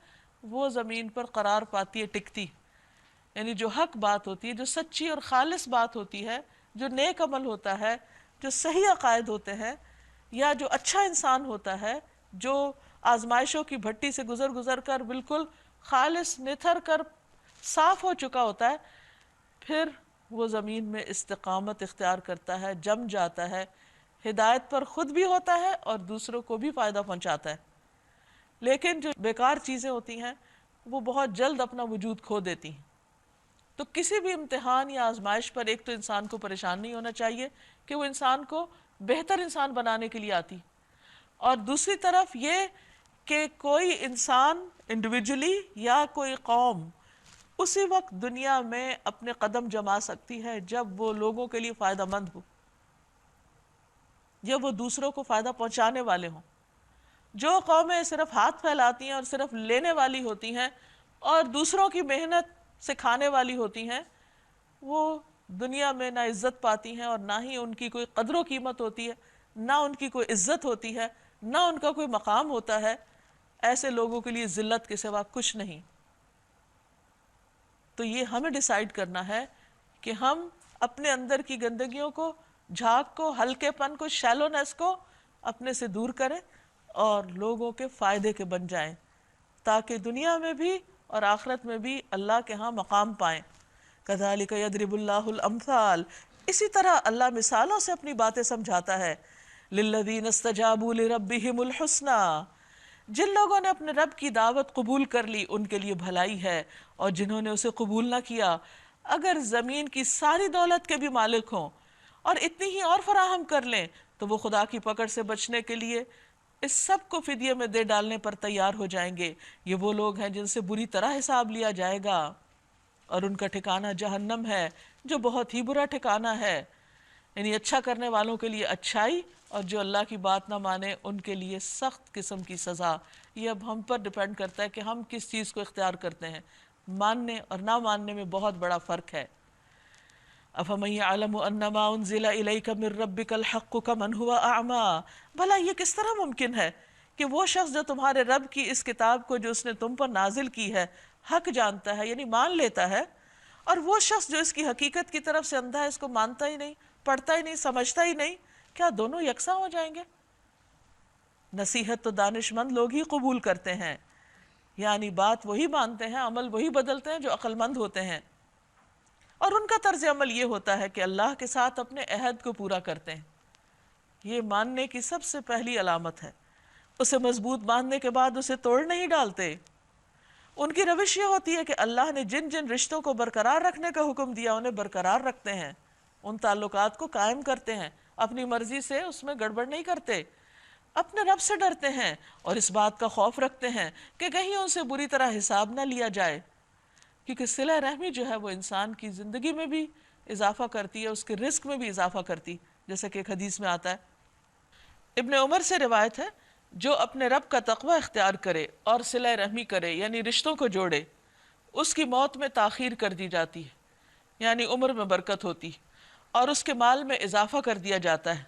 وہ زمین پر قرار پاتی ہے، ٹکتی. یعنی جو حق بات ہوتی ہے، جو سچی اور خالص بات ہوتی ہے، جو نیک عمل ہوتا ہے، جو صحیح عقائد ہوتے ہیں، یا جو اچھا انسان ہوتا ہے، جو آزمائشوں کی بھٹی سے گزر کر بالکل خالص نتھر کر صاف ہو چکا ہوتا ہے، پھر وہ زمین میں استقامت اختیار کرتا ہے، جم جاتا ہے، ہدایت پر خود بھی ہوتا ہے اور دوسروں کو بھی فائدہ پہنچاتا ہے. لیکن جو بیکار چیزیں ہوتی ہیں وہ بہت جلد اپنا وجود کھو دیتی ہیں. تو کسی بھی امتحان یا آزمائش پر ایک تو انسان کو پریشان نہیں ہونا چاہیے کہ وہ انسان کو بہتر انسان بنانے کے لیے آتی، اور دوسری طرف یہ کہ کوئی انسان انڈیویجولی یا کوئی قوم اسی وقت دنیا میں اپنے قدم جما سکتی ہے جب وہ لوگوں کے لیے فائدہ مند ہو، جب وہ دوسروں کو فائدہ پہنچانے والے ہوں. جو قومیں صرف ہاتھ پھیلاتی ہیں اور صرف لینے والی ہوتی ہیں اور دوسروں کی محنت سے کھانے والی ہوتی ہیں، وہ دنیا میں نہ عزت پاتی ہیں اور نہ ہی ان کی کوئی قدر و قیمت ہوتی ہے، نہ ان کی کوئی عزت ہوتی ہے، نہ ان کا کوئی مقام ہوتا ہے. ایسے لوگوں کے لیے ذلت کے سوا کچھ نہیں. تو یہ ہمیں ڈیسائیڈ کرنا ہے کہ ہم اپنے اندر کی گندگیوں کو، جھاگ کو، ہلکے پن کو، شیلونیس کو اپنے سے دور کریں اور لوگوں کے فائدے کے بن جائیں، تاکہ دنیا میں بھی اور آخرت میں بھی اللہ کے ہاں مقام پائیں. کذالک یضرب اللہ الامثال، اسی طرح اللہ مثالوں سے اپنی باتیں سمجھاتا ہے. للذین استجابوا لربہم الحسنی، جن لوگوں نے اپنے رب کی دعوت قبول کر لی ان کے لیے بھلائی ہے، اور جنہوں نے اسے قبول نہ کیا اگر زمین کی ساری دولت کے بھی مالک ہوں اور اتنی ہی اور فراہم کر لیں تو وہ خدا کی پکڑ سے بچنے کے لیے اس سب کو فدیے میں دے ڈالنے پر تیار ہو جائیں گے. یہ وہ لوگ ہیں جن سے بری طرح حساب لیا جائے گا، اور ان کا ٹھکانہ جہنم ہے جو بہت ہی برا ٹھکانہ ہے. یعنی اچھا کرنے والوں کے لیے اچھائی، اور جو اللہ کی بات نہ مانے ان کے لیے سخت قسم کی سزا. یہ اب ہم پر ڈیپینڈ کرتا ہے کہ ہم کس چیز کو اختیار کرتے ہیں. ماننے اور نہ ماننے میں بہت بڑا فرق ہے. أَفَمَن يَعْلَمُ أَنَّمَا أُنزِلَ إِلَيْكَ مِن رَّبِّكَ الْحَقُّ كَمَنْ هُوَ أَعْمَىٰ، بھلا یہ کس طرح ممکن ہے کہ وہ شخص جو تمہارے رب کی اس کتاب کو جو اس نے تم پر نازل کی ہے حق جانتا ہے، یعنی مان لیتا ہے، اور وہ شخص جو اس کی حقیقت کی طرف سے اندھا ہے، اس کو مانتا ہی نہیں، پڑھتا ہی نہیں، سمجھتا ہی نہیں، کیا دونوں یکساں ہو جائیں گے؟ نصیحت تو دانش مند لوگ ہی قبول کرتے ہیں، یعنی بات وہی مانتے ہیں، عمل وہی بدلتے ہیں جو عقل مند ہوتے ہیں. اور ان کا طرز عمل یہ ہوتا ہے کہ اللہ کے ساتھ اپنے عہد کو پورا کرتے ہیں. یہ ماننے کی سب سے پہلی علامت ہے. اسے مضبوط باندھنے کے بعد اسے توڑ نہیں ڈالتے. ان کی روش یہ ہوتی ہے کہ اللہ نے جن جن رشتوں کو برقرار رکھنے کا حکم دیا انہیں برقرار رکھتے ہیں، ان تعلقات کو قائم کرتے ہیں، اپنی مرضی سے اس میں گڑبڑ نہیں کرتے، اپنے رب سے ڈرتے ہیں اور اس بات کا خوف رکھتے ہیں کہ کہیں ان سے بری طرح حساب نہ لیا جائے. کیونکہ صلہ رحمی جو ہے وہ انسان کی زندگی میں بھی اضافہ کرتی ہے، اس کے رزق میں بھی اضافہ کرتی، جیسا کہ ایک حدیث میں آتا ہے. ابن عمر سے روایت ہے، جو اپنے رب کا تقوی اختیار کرے اور صلہ رحمی کرے یعنی رشتوں کو جوڑے، اس کی موت میں تاخیر کر دی جاتی ہے، یعنی عمر میں برکت ہوتی، اور اس کے مال میں اضافہ کر دیا جاتا ہے،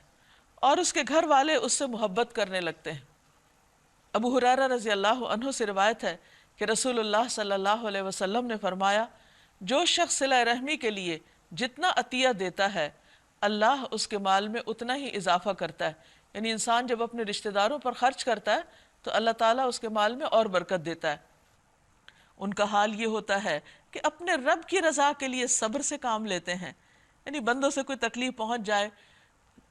اور اس کے گھر والے اس سے محبت کرنے لگتے ہیں. ابو ہریرہ رضی اللہ عنہ سے روایت ہے کہ رسول اللہ صلی اللہ علیہ وسلم نے فرمایا جو شخص صلہ رحمی کے لیے جتنا عطیہ دیتا ہے اللہ اس کے مال میں اتنا ہی اضافہ کرتا ہے. یعنی انسان جب اپنے رشتہ داروں پر خرچ کرتا ہے تو اللہ تعالیٰ اس کے مال میں اور برکت دیتا ہے. ان کا حال یہ ہوتا ہے کہ اپنے رب کی رضا کے لیے صبر سے کام لیتے ہیں. یعنی بندوں سے کوئی تکلیف پہنچ جائے،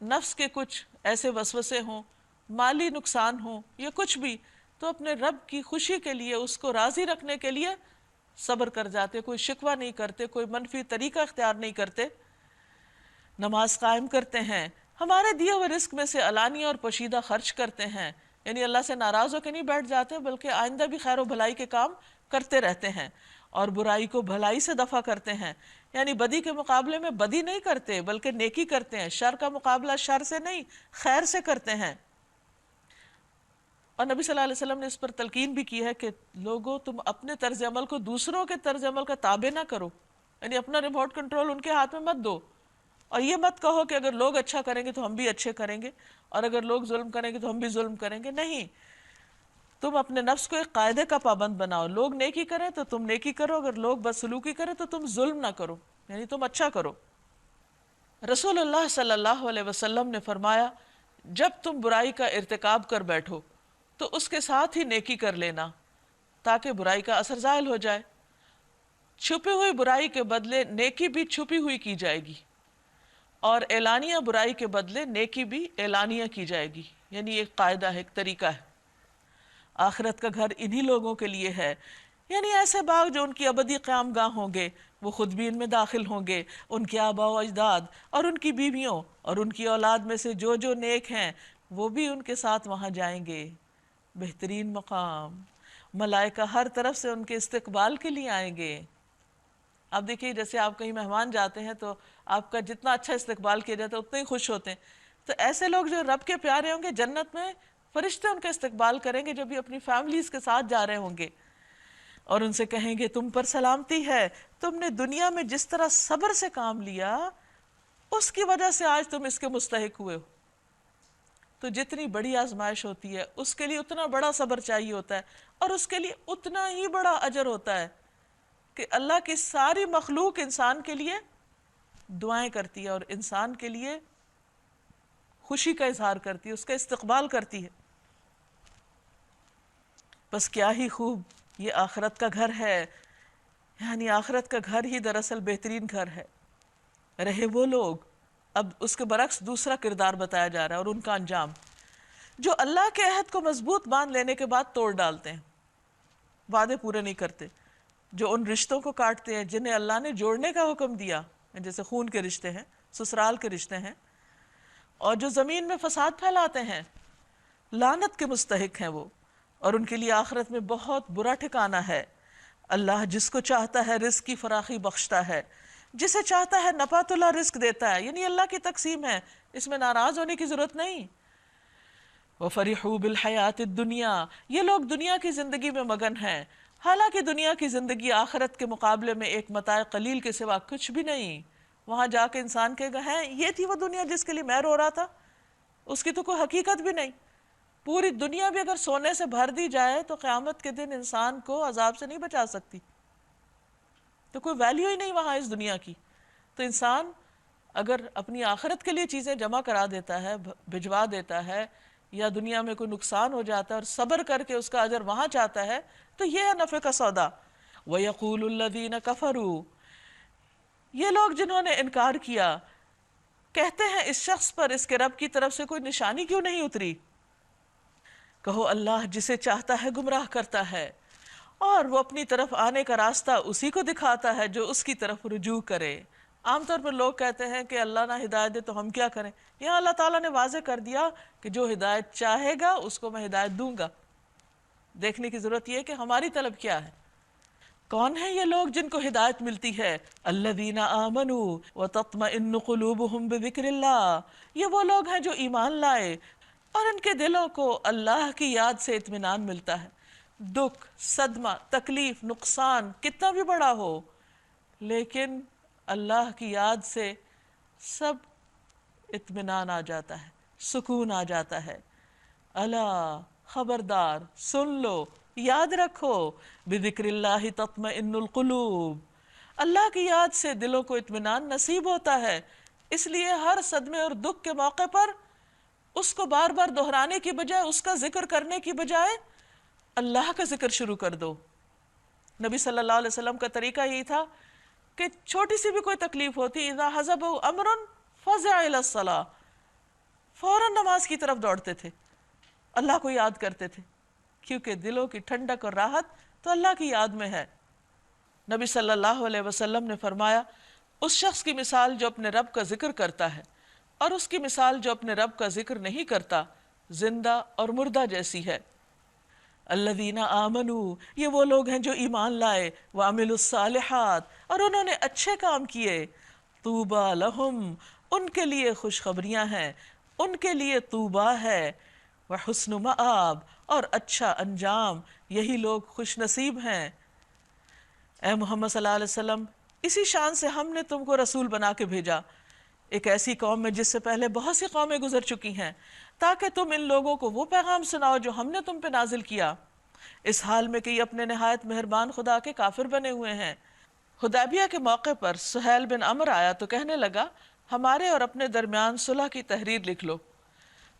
نفس کے کچھ ایسے وسوسے ہوں، مالی نقصان ہوں یا کچھ بھی، تو اپنے رب کی خوشی کے لیے، اس کو راضی رکھنے کے لیے صبر کر جاتے، کوئی شکوہ نہیں کرتے، کوئی منفی طریقہ اختیار نہیں کرتے. نماز قائم کرتے ہیں، ہمارے دیے ہوئے رزق میں سے علانیہ اور پوشیدہ خرچ کرتے ہیں. یعنی اللہ سے ناراض ہو کے نہیں بیٹھ جاتے بلکہ آئندہ بھی خیر و بھلائی کے کام کرتے رہتے ہیں، اور برائی کو بھلائی سے دفع کرتے ہیں. یعنی بدی کے مقابلے میں بدی نہیں کرتے بلکہ نیکی کرتے ہیں. شر کا مقابلہ شر سے نہیں خیر سے کرتے ہیں. اور نبی صلی اللہ علیہ وسلم نے اس پر تلقین بھی کی ہے کہ لوگوں تم اپنے طرز عمل کو دوسروں کے طرز عمل کا تابع نہ کرو. یعنی اپنا ریموٹ کنٹرول ان کے ہاتھ میں مت دو، اور یہ مت کہو کہ اگر لوگ اچھا کریں گے تو ہم بھی اچھے کریں گے، اور اگر لوگ ظلم کریں گے تو ہم بھی ظلم کریں گے. نہیں، تم اپنے نفس کو ایک قاعدے کا پابند بناؤ. لوگ نیکی کریں تو تم نیکی کرو، اگر لوگ بدسلوکی کریں تو تم ظلم نہ کرو، یعنی تم اچھا کرو. رسول اللہ صلی اللہ علیہ وسلم نے فرمایا جب تم برائی کا ارتکاب کر بیٹھو تو اس کے ساتھ ہی نیکی کر لینا تاکہ برائی کا اثر زائل ہو جائے. چھپی ہوئی برائی کے بدلے نیکی بھی چھپی ہوئی کی جائے گی، اور اعلانیہ برائی کے بدلے نیکی بھی اعلانیہ کی جائے گی. یعنی ایک قاعدہ ہے، ایک طریقہ ہے. آخرت کا گھر انہی لوگوں کے لیے ہے، یعنی ایسے باغ جو ان کی ابدی قیام گاہ ہوں گے، وہ خود بھی ان میں داخل ہوں گے، ان کے آباء و اجداد اور ان کی بیویوں اور ان کی اولاد میں سے جو جو نیک ہیں وہ بھی ان کے ساتھ وہاں جائیں گے. بہترین مقام، ملائکہ ہر طرف سے ان کے استقبال کے لیے آئیں گے. اب دیکھیے جیسے آپ کہیں مہمان جاتے ہیں تو آپ کا جتنا اچھا استقبال کیا جاتا ہے اتنے ہی خوش ہوتے ہیں. تو ایسے لوگ جو رب کے پیارے ہوں گے، جنت میں فرشتے ان کا استقبال کریں گے جو بھی اپنی فیملیز کے ساتھ جا رہے ہوں گے، اور ان سے کہیں گے تم پر سلامتی ہے، تم نے دنیا میں جس طرح صبر سے کام لیا اس کی وجہ سے آج تم اس کے مستحق ہوئے ہو. تو جتنی بڑی آزمائش ہوتی ہے اس کے لیے اتنا بڑا صبر چاہیے ہوتا ہے، اور اس کے لیے اتنا ہی بڑا اجر ہوتا ہے کہ اللہ کی ساری مخلوق انسان کے لیے دعائیں کرتی ہے اور انسان کے لیے خوشی کا اظہار کرتی ہے، اس کا استقبال کرتی ہے. بس کیا ہی خوب یہ آخرت کا گھر ہے. یعنی آخرت کا گھر ہی دراصل بہترین گھر ہے. رہے وہ لوگ، اب اس کے برعکس دوسرا کردار بتایا جا رہا ہے اور ان کا انجام، جو اللہ کے عہد کو مضبوط باندھ لینے کے بعد توڑ ڈالتے ہیں، وعدے پورے نہیں کرتے، جو ان رشتوں کو کاٹتے ہیں جنہیں اللہ نے جوڑنے کا حکم دیا، جیسے خون کے رشتے ہیں، سسرال کے رشتے ہیں، اور جو زمین میں فساد پھیلاتے ہیں. لعنت کے مستحق ہیں وہ، اور ان کے لیے آخرت میں بہت برا ٹھکانہ ہے. اللہ جس کو چاہتا ہے رزق کی فراخی بخشتا ہے، جسے چاہتا ہے نپات اللہ رزق دیتا ہے. یعنی اللہ کی تقسیم ہے، اس میں ناراض ہونے کی ضرورت نہیں. وَفَرِحُوا بِالْحَيَاةِ الدُّنْيَا، یہ لوگ دنیا کی زندگی میں مگن ہیں، حالانکہ دنیا کی زندگی آخرت کے مقابلے میں ایک متاع قلیل کے سوا کچھ بھی نہیں. وہاں جا کے انسان کہے گا ہے یہ تھی وہ دنیا جس کے لیے میں رو رہا تھا، اس کی تو کوئی حقیقت بھی نہیں. پوری دنیا بھی اگر سونے سے بھر دی جائے تو قیامت کے دن انسان کو عذاب سے نہیں بچا سکتی، تو کوئی ویلیو ہی نہیں وہاں اس دنیا کی. تو انسان اگر اپنی آخرت کے لیے چیزیں جمع کرا دیتا ہے، بھجوا دیتا ہے، یا دنیا میں کوئی نقصان ہو جاتا ہے اور صبر کر کے اس کا اجر وہاں چاہتا ہے، تو یہ ہے نفع کا سودا. وَيَقُولُ الَّذِينَ كَفَرُوا، یہ لوگ جنہوں نے انکار کیا کہتے ہیں اس شخص پر اس کے رب کی طرف سے کوئی نشانی کیوں نہیں اتری. کہو اللہ جسے چاہتا ہے گمراہ کرتا ہے، اور وہ اپنی طرف آنے کا راستہ اسی کو دکھاتا ہے جو اس کی طرف رجوع کرے. عام طور پر لوگ کہتے ہیں کہ اللہ نہ ہدایت دے تو ہم کیا کریں. یہاں اللہ تعالیٰ نے واضح کر دیا کہ جو ہدایت چاہے گا اس کو میں ہدایت دوں گا. دیکھنے کی ضرورت یہ ہے کہ ہماری طلب کیا ہے. کون ہیں یہ لوگ جن کو ہدایت ملتی ہے؟ الذین آمنوا وتطمئن قلوبہم بذکر اللہ، یہ وہ لوگ ہیں جو ایمان لائے اور ان کے دلوں کو اللہ کی یاد سے اطمینان ملتا ہے. دکھ، صدمہ، تکلیف، نقصان کتنا بھی بڑا ہو، لیکن اللہ کی یاد سے سب اطمینان آ جاتا ہے، سکون آ جاتا ہے. الا خبردار، سن لو، یاد رکھو بذکر اللہ تطمئن القلوب، اللہ کی یاد سے دلوں کو اطمینان نصیب ہوتا ہے، اس لیے ہر صدمے اور دکھ کے موقع پر اس کو بار بار دہرانے کی بجائے، اس کا ذکر کرنے کی بجائے اللہ کا ذکر شروع کر دو۔ نبی صلی اللہ علیہ وسلم کا طریقہ یہی تھا کہ چھوٹی سی بھی کوئی تکلیف ہوتی، اذا حزبہ امر فزع الی الصلاۃ، فوراً نماز کی طرف دوڑتے تھے، اللہ کو یاد کرتے تھے، کیونکہ دلوں کی ٹھنڈک اور راحت تو اللہ کی یاد میں ہے۔ نبی صلی اللہ علیہ وسلم نے فرمایا، اس شخص کی مثال جو اپنے رب کا ذکر کرتا ہے اور اس کی مثال جو اپنے رب کا ذکر نہیں کرتا، زندہ اور مردہ جیسی ہے۔ الذین آمنوا، یہ وہ لوگ ہیں جو ایمان لائے، وعملوا الصالحات، اور انہوں نے اچھے کام کیے، طوبی لہم، ان کے لیے خوشخبریاں ہیں، ان کے لیے طوبیٰ ہے، وحسن مآب، اور اچھا انجام، یہی لوگ خوش نصیب ہیں۔ اے محمد صلی اللہ علیہ وسلم، اسی شان سے ہم نے تم کو رسول بنا کے بھیجا ایک ایسی قوم میں جس سے پہلے بہت سی قومیں گزر چکی ہیں، تاکہ تم ان لوگوں کو وہ پیغام سناؤ جو ہم نے تم پہ نازل کیا، اس حال میں کہ یہ اپنے نہایت مہربان خدا کے کافر بنے ہوئے ہیں۔ حدیبیہ کے موقع پر سہیل بن عمر آیا تو کہنے لگا، ہمارے اور اپنے درمیان صلح کی تحریر لکھ لو۔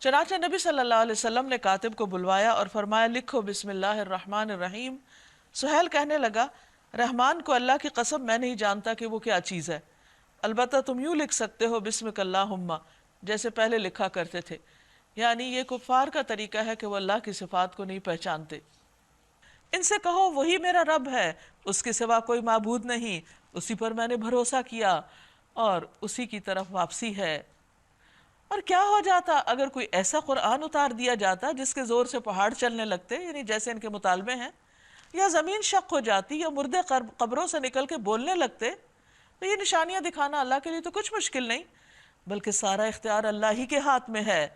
چنانچہ نبی صلی اللہ علیہ وسلم نے کاتب کو بلوایا اور فرمایا، لکھو بسم اللہ الرحمن الرحیم۔ سہیل کہنے لگا، رحمان کو اللہ کی قسم میں نہیں جانتا کہ وہ کیا چیز ہے، البتہ تم یوں لکھ سکتے ہو بسمک اللہم، جیسے پہلے لکھا کرتے تھے، یعنی یہ کفار کا طریقہ ہے کہ وہ اللہ کی صفات کو نہیں پہچانتے۔ ان سے کہو وہی میرا رب ہے، اس کے سوا کوئی معبود نہیں، اسی پر میں نے بھروسہ کیا اور اسی کی طرف واپسی ہے۔ اور کیا ہو جاتا اگر کوئی ایسا قرآن اتار دیا جاتا جس کے زور سے پہاڑ چلنے لگتے، یعنی جیسے ان کے مطالبے ہیں، یا زمین شق ہو جاتی، یا مردے قبروں سے نکل کے بولنے لگتے، تو یہ نشانیاں دکھانا اللہ کے لیے تو کچھ مشکل نہیں، بلکہ سارا اختیار اللہ ہی کے ہاتھ میں ہے۔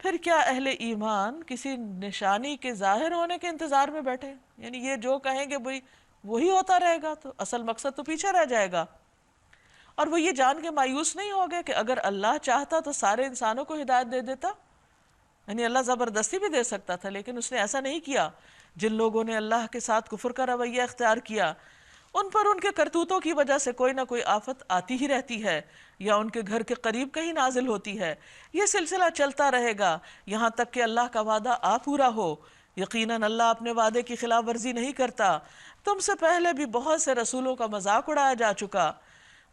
پھر کیا اہل ایمان کسی نشانی کے ظاہر ہونے کے انتظار میں بیٹھے؟ یعنی یہ جو کہیں گے بھئی وہی ہوتا رہے گا تو اصل مقصد تو پیچھے رہ جائے گا۔ اور وہ یہ جان کے مایوس نہیں ہو گئے کہ اگر اللہ چاہتا تو سارے انسانوں کو ہدایت دے دیتا، یعنی اللہ زبردستی بھی دے سکتا تھا، لیکن اس نے ایسا نہیں کیا۔ جن لوگوں نے اللہ کے ساتھ کفر کا رویہ اختیار کیا، ان پر ان کے کرتوتوں کی وجہ سے کوئی نہ کوئی آفت آتی ہی رہتی ہے، یا ان کے گھر کے قریب کہیں نازل ہوتی ہے۔ یہ سلسلہ چلتا رہے گا یہاں تک کہ اللہ کا وعدہ آ پورا ہو۔ یقیناً اللہ اپنے وعدے کی خلاف ورزی نہیں کرتا۔ تم سے پہلے بھی بہت سے رسولوں کا مذاق اڑایا جا چکا،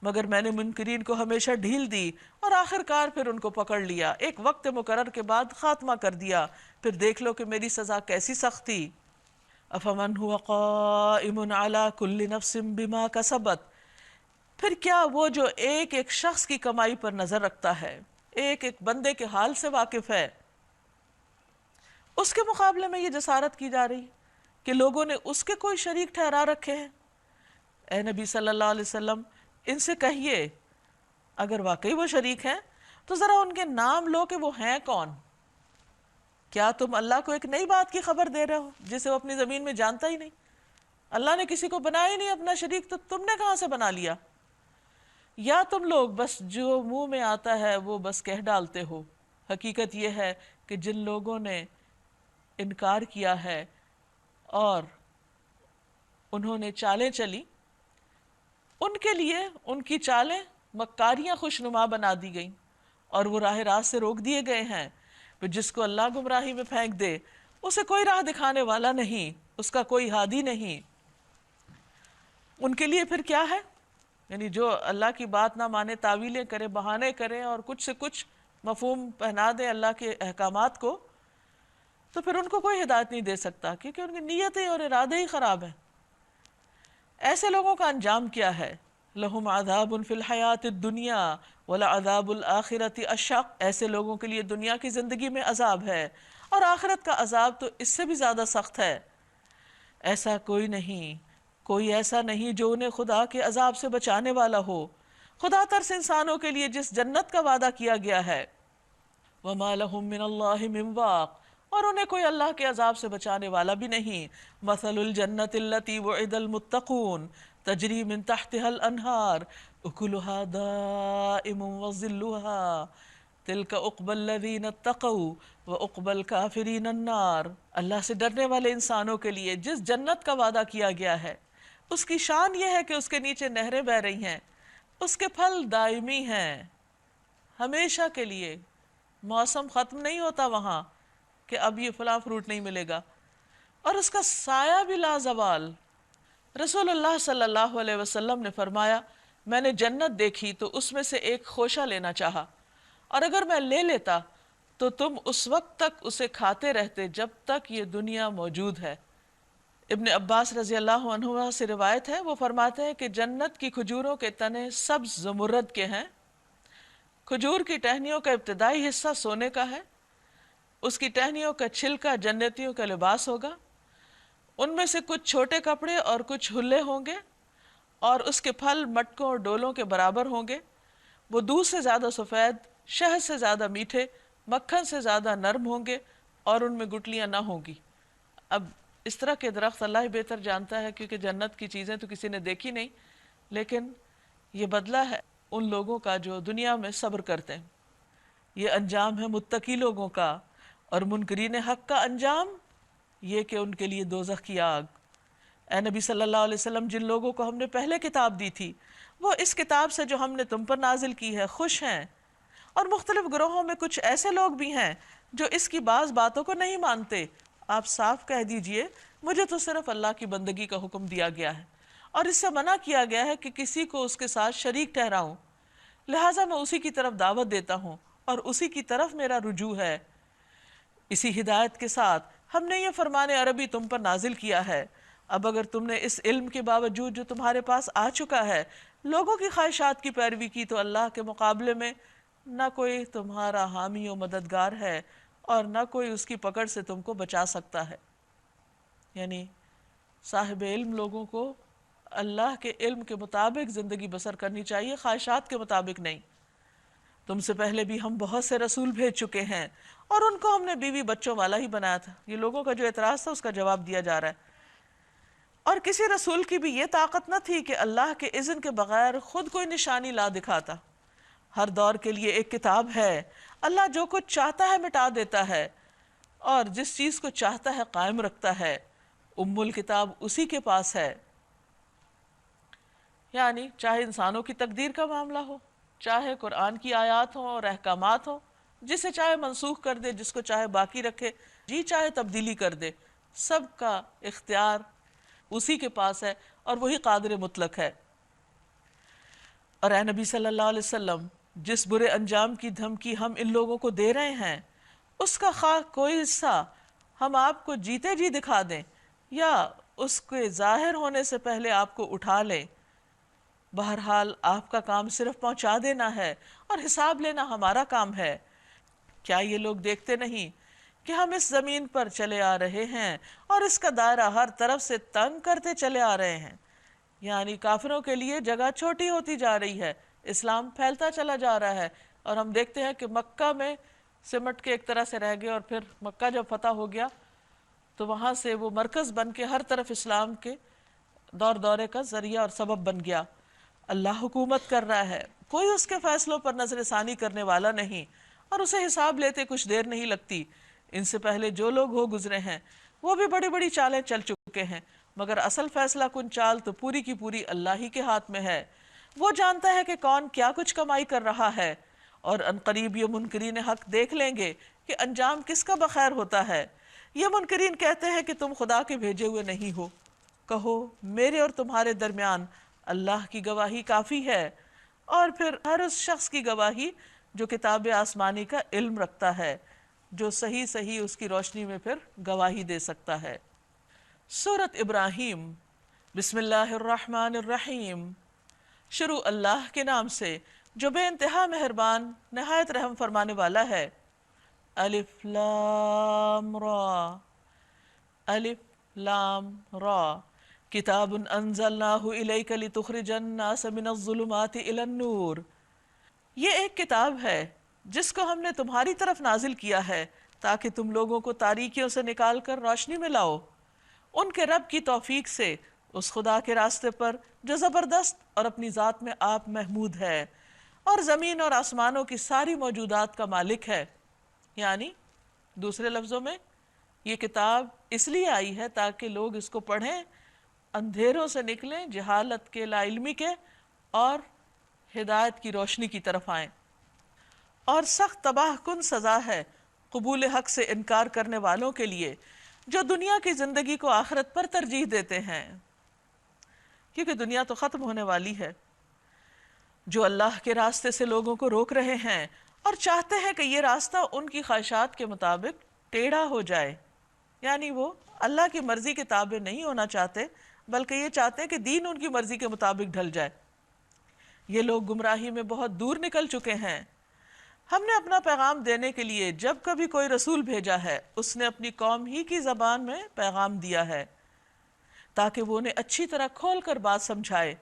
مگر میں نے منکرین کو ہمیشہ ڈھیل دی اور آخر کار پھر ان کو پکڑ لیا، ایک وقت مقرر کے بعد خاتمہ کر دیا، پھر دیکھ لو کہ میری سزا کیسی سخت تھی۔ افمن هو قائم على كل نفس بما كسبت، پھر کیا وہ جو ایک ایک شخص کی کمائی پر نظر رکھتا ہے، ایک ایک بندے کے حال سے واقف ہے، اس کے مقابلے میں یہ جسارت کی جا رہی کہ لوگوں نے اس کے کوئی شریک ٹھہرا رکھے ہیں۔ اے نبی صلی اللہ علیہ وسلم، ان سے کہیے اگر واقعی وہ شریک ہیں تو ذرا ان کے نام لو کہ وہ ہیں کون۔ کیا تم اللہ کو ایک نئی بات کی خبر دے رہے ہو جسے وہ اپنی زمین میں جانتا ہی نہیں؟ اللہ نے کسی کو بنایا ہی نہیں اپنا شریک، تو تم نے کہاں سے بنا لیا؟ یا تم لوگ بس جو منہ میں آتا ہے وہ بس کہہ ڈالتے ہو؟ حقیقت یہ ہے کہ جن لوگوں نے انکار کیا ہے اور انہوں نے چالیں چلی، ان کے لیے ان کی چالیں مکاریاں خوشنما بنا دی گئیں اور وہ راہ راست سے روک دیے گئے ہیں۔ پھر جس کو اللہ گمراہی میں پھینک دے، اسے کوئی راہ دکھانے والا نہیں، اس کا کوئی ہادی نہیں۔ ان کے لیے پھر کیا ہے؟ یعنی جو اللہ کی بات نہ مانے، تعویلیں کرے، بہانے کرے اور کچھ سے کچھ مفہوم پہنا دے اللہ کے احکامات کو، تو پھر ان کو کوئی ہدایت نہیں دے سکتا، کیونکہ ان کی نیتیں اور ارادے ہی خراب ہیں۔ ایسے لوگوں کا انجام کیا ہے؟ لہم عذاب فی الحیات الدنیا ولعذاب الآخرۃ اشق، ایسے لوگوں کے لیے دنیا کی زندگی میں عذاب ہے اور آخرت کا عذاب تو اس سے بھی زیادہ سخت ہے۔ ایسا کوئی ایسا نہیں جو انہیں خدا کے عذاب سے بچانے والا ہو۔ خدا ترس انسانوں کے لیے جس جنت کا وعدہ کیا گیا ہے، وما لہم من اللہ من واق، اور انہیں کوئی اللہ کے عذاب سے بچانے والا بھی نہیں۔ مثل الجنت التی وعد المتقون تجری من تحتها الانہار اکلها دائم وظلها تلک عقبی الذین اتقوا وعقبی الکافرین النار، اللہ سے ڈرنے والے انسانوں کے لیے جس جنت کا وعدہ کیا گیا ہے، اس کی شان یہ ہے کہ اس کے نیچے نہریں بہہ رہی ہیں، اس کے پھل دائمی ہیں، ہمیشہ کے لیے، موسم ختم نہیں ہوتا وہاں کہ اب یہ فلاں فروٹ نہیں ملے گا، اور اس کا سایہ بھی لا زوال۔ رسول اللہ صلی اللہ علیہ وسلم نے فرمایا، میں نے جنت دیکھی تو اس میں سے ایک خوشہ لینا چاہا، اور اگر میں لے لیتا تو تم اس وقت تک اسے کھاتے رہتے جب تک یہ دنیا موجود ہے۔ ابن عباس رضی اللہ عنہ سے روایت ہے، وہ فرماتے ہیں کہ جنت کی کھجوروں کے تنے سبز زمرد کے ہیں، کھجور کی ٹہنیوں کا ابتدائی حصہ سونے کا ہے، اس کی ٹہنیوں کا چھلکا جنتیوں کا لباس ہوگا، ان میں سے کچھ چھوٹے کپڑے اور کچھ ہلے ہوں گے، اور اس کے پھل مٹکوں اور ڈولوں کے برابر ہوں گے، وہ دودھ سے زیادہ سفید، شہد سے زیادہ میٹھے، مکھن سے زیادہ نرم ہوں گے، اور ان میں گٹلیاں نہ ہوں گی۔ اب اس طرح کے درخت اللہ ہی بہتر جانتا ہے، کیونکہ جنت کی چیزیں تو کسی نے دیکھی نہیں، لیکن یہ بدلہ ہے ان لوگوں کا جو دنیا میں صبر کرتے ہیں، یہ انجام ہے متقی لوگوں کا، اور منکرین حق کا انجام یہ کہ ان کے لیے دوزخ کی آگ۔ اے نبی صلی اللہ علیہ وسلم، جن لوگوں کو ہم نے پہلے کتاب دی تھی وہ اس کتاب سے جو ہم نے تم پر نازل کی ہے خوش ہیں، اور مختلف گروہوں میں کچھ ایسے لوگ بھی ہیں جو اس کی بعض باتوں کو نہیں مانتے۔ آپ صاف کہہ دیجئے، مجھے تو صرف اللہ کی بندگی کا حکم دیا گیا ہے، اور اس سے منع کیا گیا ہے کہ کسی کو اس کے ساتھ شریک ٹھہراؤں، لہٰذا میں اسی کی طرف دعوت دیتا ہوں اور اسی کی طرف میرا رجوع ہے۔ اسی ہدایت کے ساتھ ہم نے یہ فرمان عربی تم پر نازل کیا ہے۔ اب اگر تم نے اس علم کے باوجود جو تمہارے پاس آ چکا ہے لوگوں کی خواہشات کی پیروی کی تو اللہ کے مقابلے میں نہ کوئی تمہارا حامی و مددگار ہے، اور نہ کوئی اس کی پکڑ سے تم کو بچا سکتا ہے۔ یعنی صاحب علم لوگوں کو اللہ کے علم کے مطابق زندگی بسر کرنی چاہیے، خواہشات کے مطابق نہیں۔ تم سے پہلے بھی ہم بہت سے رسول بھیج چکے ہیں، اور ان کو ہم نے بیوی بچوں والا ہی بنایا تھا۔ یہ لوگوں کا جو اعتراض تھا اس کا جواب دیا جا رہا ہے۔ اور کسی رسول کی بھی یہ طاقت نہ تھی کہ اللہ کے اذن کے بغیر خود کوئی نشانی لا دکھاتا۔ ہر دور کے لیے ایک کتاب ہے، اللہ جو کچھ چاہتا ہے مٹا دیتا ہے، اور جس چیز کو چاہتا ہے قائم رکھتا ہے۔ ام الکتاب اسی کے پاس ہے۔ یعنی چاہے انسانوں کی تقدیر کا معاملہ ہو، چاہے قرآن کی آیات ہوں اور احکامات ہوں، جسے چاہے منسوخ کر دے، جس کو چاہے باقی رکھے، جی چاہے تبدیلی کر دے، سب کا اختیار اسی کے پاس ہے، اور وہی قادر مطلق ہے۔ اور اے نبی صلی اللہ علیہ وسلم، جس برے انجام کی دھمکی ہم ان لوگوں کو دے رہے ہیں اس کا خواہ کوئی حصہ ہم آپ کو جیتے جی دکھا دیں یا اس کے ظاہر ہونے سے پہلے آپ کو اٹھا لیں، بہرحال آپ کا کام صرف پہنچا دینا ہے اور حساب لینا ہمارا کام ہے۔ کیا یہ لوگ دیکھتے نہیں کہ ہم اس زمین پر چلے آ رہے ہیں اور اس کا دائرہ ہر طرف سے تنگ کرتے چلے آ رہے ہیں؟ یعنی کافروں کے لیے جگہ چھوٹی ہوتی جا رہی ہے، اسلام پھیلتا چلا جا رہا ہے، اور ہم دیکھتے ہیں کہ مکہ میں سمٹ کے ایک طرح سے رہ گئے، اور پھر مکہ جب فتح ہو گیا تو وہاں سے وہ مرکز بن کے ہر طرف اسلام کے دورے کا ذریعہ اور سبب بن گیا۔ اللہ حکومت کر رہا ہے، کوئی اس کے فیصلوں پر نظر ثانی کرنے والا نہیں، اور اسے حساب لیتے کچھ دیر نہیں لگتی۔ ان سے پہلے جو لوگ ہو گزرے ہیں وہ بھی بڑی بڑی چالیں چل چکے ہیں، مگر اصل فیصلہ کن چال تو پوری کی پوری اللہ ہی کے ہاتھ میں ہے۔ وہ جانتا ہے کہ کون کیا کچھ کمائی کر رہا ہے، اور عنقریب یہ منکرین حق دیکھ لیں گے کہ انجام کس کا بخیر ہوتا ہے۔ یہ منکرین کہتے ہیں کہ تم خدا کے بھیجے ہوئے نہیں ہو۔ کہو میرے اور تمہارے درمیان اللہ کی گواہی کافی ہے، اور پھر ہر اس شخص کی گواہی جو کتاب آسمانی کا علم رکھتا ہے، جو صحیح صحیح اس کی روشنی میں پھر گواہی دے سکتا ہے۔ سورۃ ابراہیم، بسم اللہ الرحمن الرحیم۔ شروع اللہ کے نام سے جو بے انتہا مہربان نہایت رحم فرمانے والا ہے۔ الف لام را، الف لام را، کتاب انزلناہ الیک لتخرج الناس من الظلمات الی النور۔ یہ ایک کتاب ہے جس کو ہم نے تمہاری طرف نازل کیا ہے تاکہ تم لوگوں کو تاریکیوں سے نکال کر روشنی میں لاؤ، ان کے رب کی توفیق سے، اس خدا کے راستے پر جو زبردست اور اپنی ذات میں آپ محمود ہے، اور زمین اور آسمانوں کی ساری موجودات کا مالک ہے. یعنی دوسرے لفظوں میں یہ کتاب اس لیے آئی ہے تاکہ لوگ اس کو پڑھیں، اندھیروں سے نکلیں، جہالت کے، لا علمی کے، اور ہدایت کی روشنی کی طرف آئیں. اور سخت تباہ کن سزا ہے قبول حق سے انکار کرنے والوں کے لیے جو دنیا کی زندگی کو آخرت پر ترجیح دیتے ہیں، کیونکہ دنیا تو ختم ہونے والی ہے. جو اللہ کے راستے سے لوگوں کو روک رہے ہیں اور چاہتے ہیں کہ یہ راستہ ان کی خواہشات کے مطابق ٹیڑھا ہو جائے، یعنی وہ اللہ کی مرضی کے تابع نہیں ہونا چاہتے بلکہ یہ چاہتے ہیں کہ دین ان کی مرضی کے مطابق ڈھل جائے. یہ لوگ گمراہی میں بہت دور نکل چکے ہیں. ہم نے اپنا پیغام دینے کے لیے جب کبھی کوئی رسول بھیجا ہے اس نے اپنی قوم ہی کی زبان میں پیغام دیا ہے تاکہ وہ انہیں اچھی طرح کھول کر بات سمجھائے.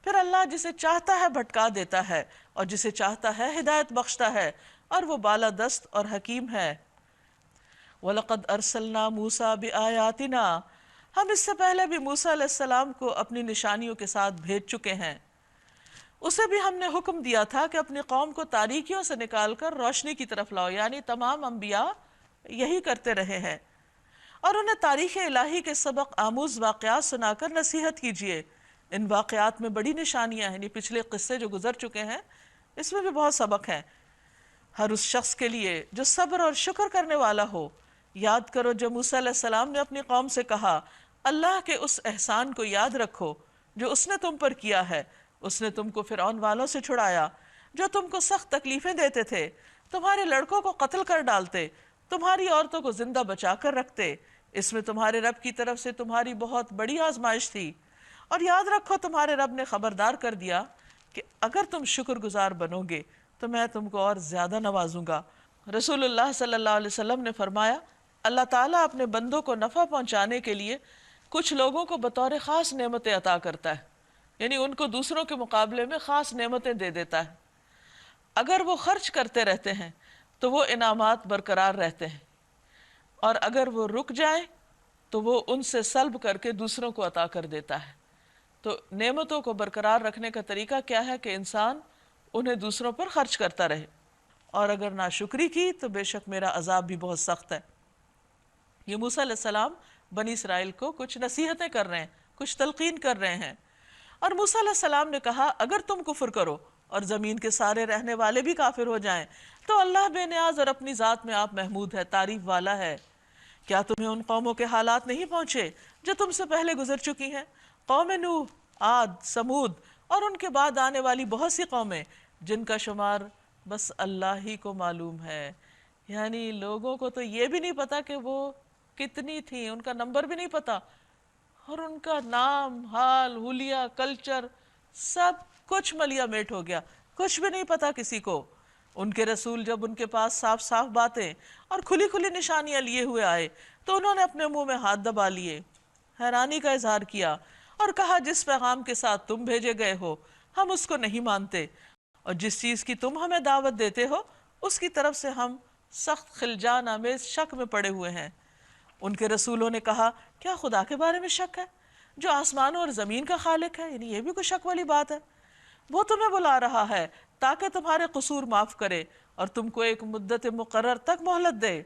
پھر اللہ جسے چاہتا ہے بھٹکا دیتا ہے اور جسے چاہتا ہے ہدایت بخشتا ہے، اور وہ بالادست اور حکیم ہے. وَلَقَدْ أَرْسَلْنَا مُوسَىٰ بِآيَاتِنَا، ہم اس سے پہلے بھی موسیٰ علیہ السلام کو اپنی نشانیوں کے ساتھ بھیج چکے ہیں. اسے بھی ہم نے حکم دیا تھا کہ اپنی قوم کو تاریکیوں سے نکال کر روشنی کی طرف لاؤ، یعنی تمام انبیاء یہی کرتے رہے ہیں. اور انہیں تاریخ الہی کے سبق آموز واقعات سنا کر نصیحت کیجیے. ان واقعات میں بڑی نشانیاں ہیں، یعنی پچھلے قصے جو گزر چکے ہیں اس میں بھی بہت سبق ہیں ہر اس شخص کے لیے جو صبر اور شکر کرنے والا ہو. یاد کرو جب موسیٰ علیہ السلام نے اپنی قوم سے کہا، اللہ کے اس احسان کو یاد رکھو جو اس نے تم پر کیا ہے. اس نے تم کو فرعون والوں سے چھڑایا جو تم کو سخت تکلیفیں دیتے تھے، تمہارے لڑکوں کو قتل کر ڈالتے، تمہاری عورتوں کو زندہ بچا کر رکھتے. اس میں تمہارے رب کی طرف سے تمہاری بہت بڑی آزمائش تھی. اور یاد رکھو تمہارے رب نے خبردار کر دیا کہ اگر تم شکر گزار بنو گے تو میں تم کو اور زیادہ نوازوں گا. رسول اللہ صلی اللہ علیہ وسلم نے فرمایا، اللہ تعالیٰ اپنے بندوں کو نفع پہنچانے کے لیے کچھ لوگوں کو بطور خاص نعمتیں عطا کرتا ہے، یعنی ان کو دوسروں کے مقابلے میں خاص نعمتیں دے دیتا ہے. اگر وہ خرچ کرتے رہتے ہیں تو وہ انعامات برقرار رہتے ہیں، اور اگر وہ رک جائیں تو وہ ان سے سلب کر کے دوسروں کو عطا کر دیتا ہے. تو نعمتوں کو برقرار رکھنے کا طریقہ کیا ہے کہ انسان انہیں دوسروں پر خرچ کرتا رہے، اور اگر ناشکری کی تو بے شک میرا عذاب بھی بہت سخت ہے. یہ موسیٰ علیہ السلام بنی اسرائیل کو کچھ نصیحتیں کر رہے ہیں، کچھ تلقین کر رہے ہیں. اور موسیٰ علیہ السلام نے کہا اگر تم کفر کرو اور زمین کے سارے رہنے والے بھی کافر ہو جائیں تو اللہ بے نیاز اور اپنی ذات میں آپ محمود ہے، تعریف والا ہے. کیا تمہیں ان قوموں کے حالات نہیں پہنچے جو تم سے پہلے گزر چکی ہیں؟ قوم نوح، عاد، سمود اور ان کے بعد آنے والی بہت سی قومیں جن کا شمار بس اللہ ہی کو معلوم ہے. یعنی لوگوں کو تو یہ بھی نہیں پتا کہ وہ کتنی تھیں، ان کا نمبر بھی نہیں پتا، اور ان کا نام، حال، حلیہ، کلچر سب کچھ ملیا میٹ ہو گیا، کچھ بھی نہیں پتا کسی کو. ان کے رسول جب ان کے پاس صاف صاف باتیں اور کھلی کھلی نشانیاں لیے ہوئے آئے تو انہوں نے اپنے منہ میں ہاتھ دبا لیے، حیرانی کا اظہار کیا اور کہا جس پیغام کے ساتھ تم بھیجے گئے ہو ہم اس کو نہیں مانتے، اور جس چیز کی تم ہمیں دعوت دیتے ہو اس کی طرف سے ہم سخت خلجان آمیز شک میں پڑے ہوئے ہیں. ان کے رسولوں نے کہا کیا خدا کے بارے میں شک ہے جو آسمانوں اور زمین کا خالق ہے؟ یعنی یہ بھی کوئی شک والی بات ہے. وہ تمہیں بلا رہا ہے تاکہ تمہارے قصور معاف کرے اور تم کو ایک مدت مقرر تک مہلت دے.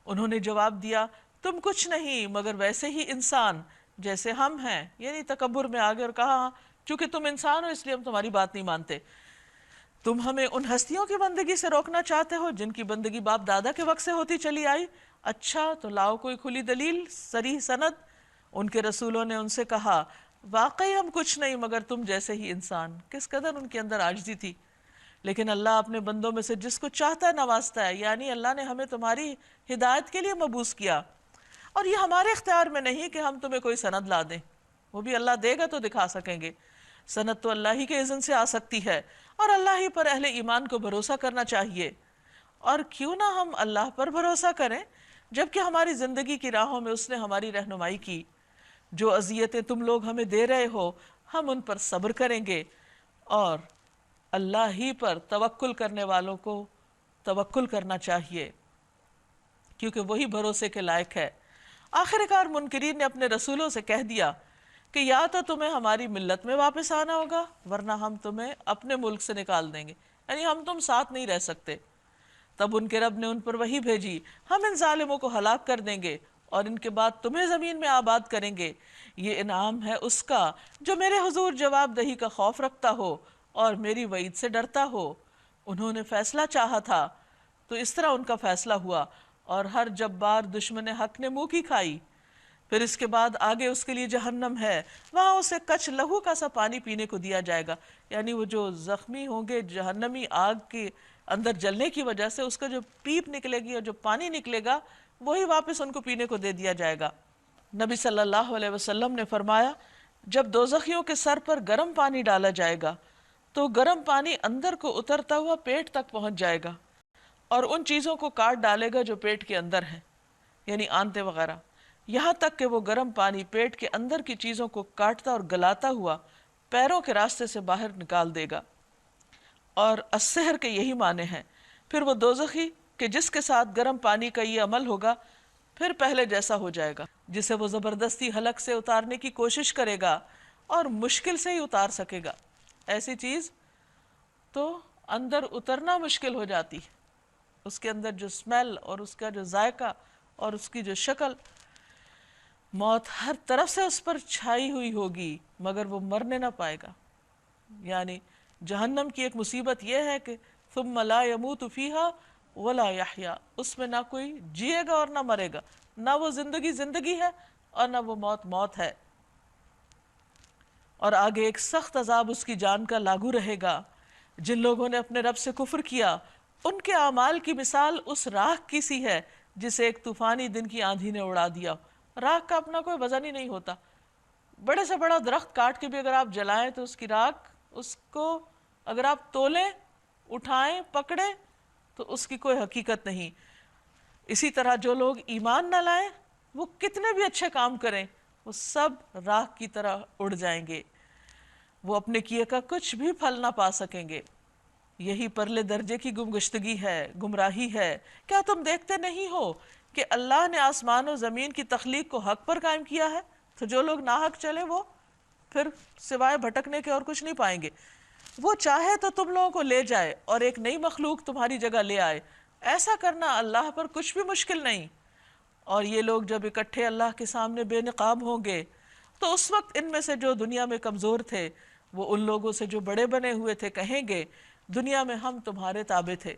انہوں نے جواب دیا تم کچھ نہیں مگر ویسے ہی انسان جیسے ہم ہیں، یعنی تکبر میں آگے، اور کہا چونکہ تم انسان ہو اس لیے ہم تمہاری بات نہیں مانتے. تم ہمیں ان ہستیوں کی بندگی سے روکنا چاہتے ہو جن کی بندگی باپ دادا کے وقت سے ہوتی چلی آئی. اچھا تو لاؤ کوئی کھلی دلیل، صریح سند. ان کے رسولوں نے ان سے کہا واقعی ہم کچھ نہیں مگر تم جیسے ہی انسان. کس قدر ان کے اندر عاجزی تھی. لیکن اللہ اپنے بندوں میں سے جس کو چاہتا ہے نوازتا ہے، یعنی اللہ نے ہمیں تمہاری ہدایت کے لیے مبعوث کیا، اور یہ ہمارے اختیار میں نہیں کہ ہم تمہیں کوئی سند لا دیں، وہ بھی اللہ دے گا تو دکھا سکیں گے. سند تو اللہ ہی کے اذن سے آ سکتی ہے، اور اللہ ہی پر اہل ایمان کو بھروسہ کرنا چاہیے. اور کیوں نہ ہم اللہ پر بھروسہ کریں جبکہ ہماری زندگی کی راہوں میں اس نے ہماری رہنمائی کی. جو اذیتیں تم لوگ ہمیں دے رہے ہو ہم ان پر صبر کریں گے، اور اللہ ہی پر توکل کرنے والوں کو توکل کرنا چاہیے کیونکہ وہی بھروسے کے لائق ہے. آخر کار منکرین نے اپنے رسولوں سے کہہ دیا کہ یا تو تمہیں ہماری ملت میں واپس آنا ہوگا ورنہ ہم تمہیں اپنے ملک سے نکال دیں گے، یعنی ہم تم ساتھ نہیں رہ سکتے۔ تب ان کے رب نے ان پر وحی بھیجی، ہم ان ظالموں کو ہلاک کر دیں گے اور ان کے بعد تمہیں زمین میں آباد کریں گے، یہ انعام ہے اس کا جو میرے حضور جواب دہی کا خوف رکھتا ہو اور میری وعید سے ڈرتا ہو۔ انہوں نے فیصلہ چاہا تھا تو اس طرح ان کا فیصلہ ہوا، اور ہر جبار دشمن حق نے منہ کی کھائی۔ پھر اس کے بعد آگے اس کے لیے جہنم ہے، وہاں اسے کچھ لہو کا سا پانی پینے کو دیا جائے گا، یعنی وہ جو زخمی ہوں گے جہنمی آگ کے اندر جلنے کی وجہ سے، اس کا جو پیپ نکلے گی اور جو پانی نکلے گا وہی واپس ان کو پینے کو دے دیا جائے گا۔ نبی صلی اللہ علیہ وسلم نے فرمایا جب دوزخیوں کے سر پر گرم پانی ڈالا جائے گا تو گرم پانی اندر کو اترتا ہوا پیٹ تک پہنچ جائے گا اور ان چیزوں کو کاٹ ڈالے گا جو پیٹ کے اندر ہیں، یعنی آنتے وغیرہ، یہاں تک کہ وہ گرم پانی پیٹ کے اندر کی چیزوں کو کاٹتا اور گلاتا ہوا پیروں کے راستے سے باہر نکال دے گا۔ اور السحر کے یہی معنی ہیں۔ پھر وہ دوزخی کہ جس کے ساتھ گرم پانی کا یہ عمل ہوگا پھر پہلے جیسا ہو جائے گا، جسے وہ زبردستی حلق سے اتارنے کی کوشش کرے گا اور مشکل سے ہی اتار سکے گا۔ ایسی چیز تو اندر اترنا مشکل ہو جاتی ہے، اس کے اندر جو سمیل اور اس کا جو ذائقہ اور اس کی جو شکل، موت ہر طرف سے اس پر چھائی ہوئی ہوگی مگر وہ مرنے نہ پائے گا۔ یعنی جہنم کی ایک مصیبت یہ ہے کہ ثم لا يموت فيها ولا يحيا، اس میں نہ کوئی جیے گا اور نہ مرے گا، نہ وہ زندگی ہے اور نہ وہ موت ہے۔ اور آگے ایک سخت عذاب اس کی جان کا لاگو رہے گا۔ جن لوگوں نے اپنے رب سے کفر کیا ان کے اعمال کی مثال اس راکھ کی سی ہے جسے ایک طوفانی دن کی آندھی نے اڑا دیا۔ راکھ کا اپنا کوئی وزن ہی نہیں ہوتا، بڑے سے بڑا درخت کاٹ کے بھی اگر آپ جلائیں تو اس کی راکھ، اس کو اگر آپ تولیں، اٹھائیں، پکڑیں تو اس کی کوئی حقیقت نہیں۔ اسی طرح جو لوگ ایمان نہ لائیں وہ کتنے بھی اچھے کام کریں وہ سب راکھ کی طرح اڑ جائیں گے، وہ اپنے کیے کا کچھ بھی پھل نہ پا سکیں گے۔ یہی پرلے درجے کی گمگشتگی ہے، گمراہی ہے۔ کیا تم دیکھتے نہیں ہو کہ اللہ نے آسمان و زمین کی تخلیق کو حق پر قائم کیا ہے؟ تو جو لوگ ناحق چلے وہ پھر سوائے بھٹکنے کے اور کچھ نہیں پائیں گے۔ وہ چاہے تو تم لوگوں کو لے جائے اور ایک نئی مخلوق تمہاری جگہ لے آئے، ایسا کرنا اللہ پر کچھ بھی مشکل نہیں۔ اور یہ لوگ جب اکٹھے اللہ کے سامنے بے نقاب ہوں گے تو اس وقت ان میں سے جو دنیا میں کمزور تھے وہ ان لوگوں سے جو بڑے بنے ہوئے تھے کہیں گے دنیا میں ہم تمہارے تابع تھے،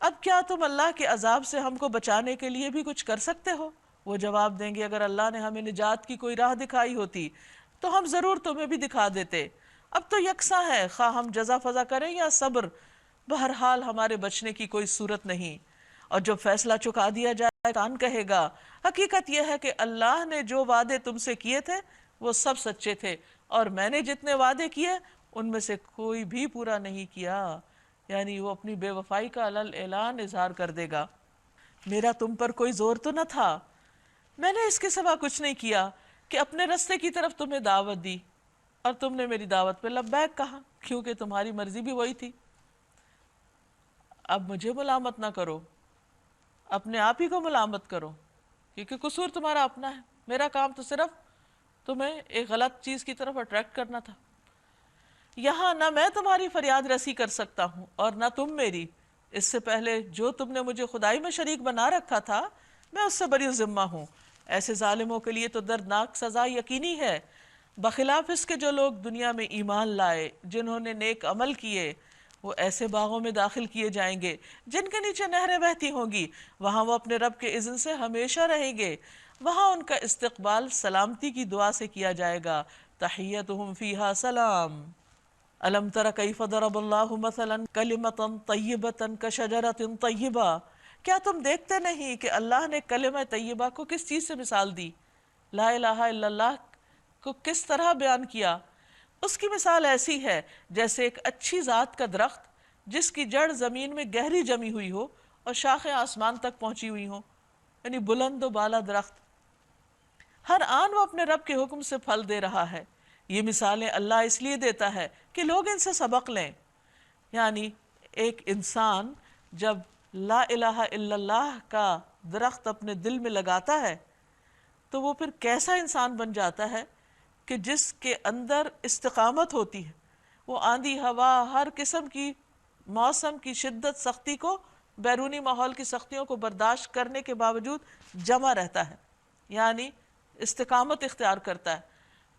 اب کیا تم اللہ کے عذاب سے ہم کو بچانے کے لیے بھی کچھ کر سکتے ہو؟ وہ جواب دیں گے اگر اللہ نے ہمیں نجات کی کوئی راہ دکھائی ہوتی تو ہم ضرور تمہیں بھی دکھا دیتے۔ اب تو یکساں ہے خواہ ہم جزا فضا کریں یا صبر، بہرحال ہمارے بچنے کی کوئی صورت نہیں۔ اور جب فیصلہ چکا دیا جائے کون کہے گا حقیقت یہ ہے کہ اللہ نے جو وعدے تم سے کیے تھے وہ سب سچے تھے اور میں نے جتنے وعدے کیے ان میں سے کوئی بھی پورا نہیں کیا، یعنی وہ اپنی بے وفائی کا علل اعلان اظہار کر دے گا۔ میرا تم پر کوئی زور تو نہ تھا، میں نے اس کے سوا کچھ نہیں کیا کہ اپنے رستے کی طرف تمہیں دعوت دی اور تم نے میری دعوت پہ لبیک کہا، کیونکہ تمہاری مرضی بھی وہی تھی۔ اب مجھے ملامت نہ کرو، اپنے آپ ہی کو ملامت کرو، کیونکہ قصور تمہارا اپنا ہے، میرا کام تو صرف تمہیں ایک غلط چیز کی طرف اٹریکٹ کرنا تھا۔ یہاں نہ میں تمہاری فریاد رسی کر سکتا ہوں اور نہ تم میری، اس سے پہلے جو تم نے مجھے خدائی میں شریک بنا رکھا تھا میں اس سے بری ذمہ ہوں۔ ایسے ظالموں کے لیے تو دردناک سزا یقینی ہے، بخلاف اس کے جو لوگ دنیا میں ایمان لائے، جنہوں نے نیک عمل کیے، وہ ایسے باغوں میں داخل کیے جائیں گے جن کے نیچے نہریں بہتی ہوں گی، وہاں وہ اپنے رب کے اذن سے ہمیشہ رہیں گے، وہاں ان کا استقبال سلامتی کی دعا سے کیا جائے گا، تحیتہم فیہا سلام۔ الم تر کیف ضرب اللہ مثلا کلمۃ طیبۃ کشجرۃ طیبہ، کیا تم دیکھتے نہیں کہ اللہ نے کلمہ طیبہ کو کس چیز سے مثال دی، لا الہ الا اللہ کو کس طرح بیان کیا؟ اس کی مثال ایسی ہے جیسے ایک اچھی ذات کا درخت جس کی جڑ زمین میں گہری جمی ہوئی ہو اور شاخیں آسمان تک پہنچی ہوئی ہوں، یعنی بلند و بالا درخت، ہر آن وہ اپنے رب کے حکم سے پھل دے رہا ہے۔ یہ مثالیں اللہ اس لیے دیتا ہے کہ لوگ ان سے سبق لیں۔ یعنی ایک انسان جب لا الہ الا اللہ کا درخت اپنے دل میں لگاتا ہے تو وہ پھر کیسا انسان بن جاتا ہے کہ جس کے اندر استقامت ہوتی ہے، وہ آندھی ہوا، ہر قسم کی موسم کی شدت سختی کو، بیرونی ماحول کی سختیوں کو برداشت کرنے کے باوجود جمع رہتا ہے، یعنی استقامت اختیار کرتا ہے،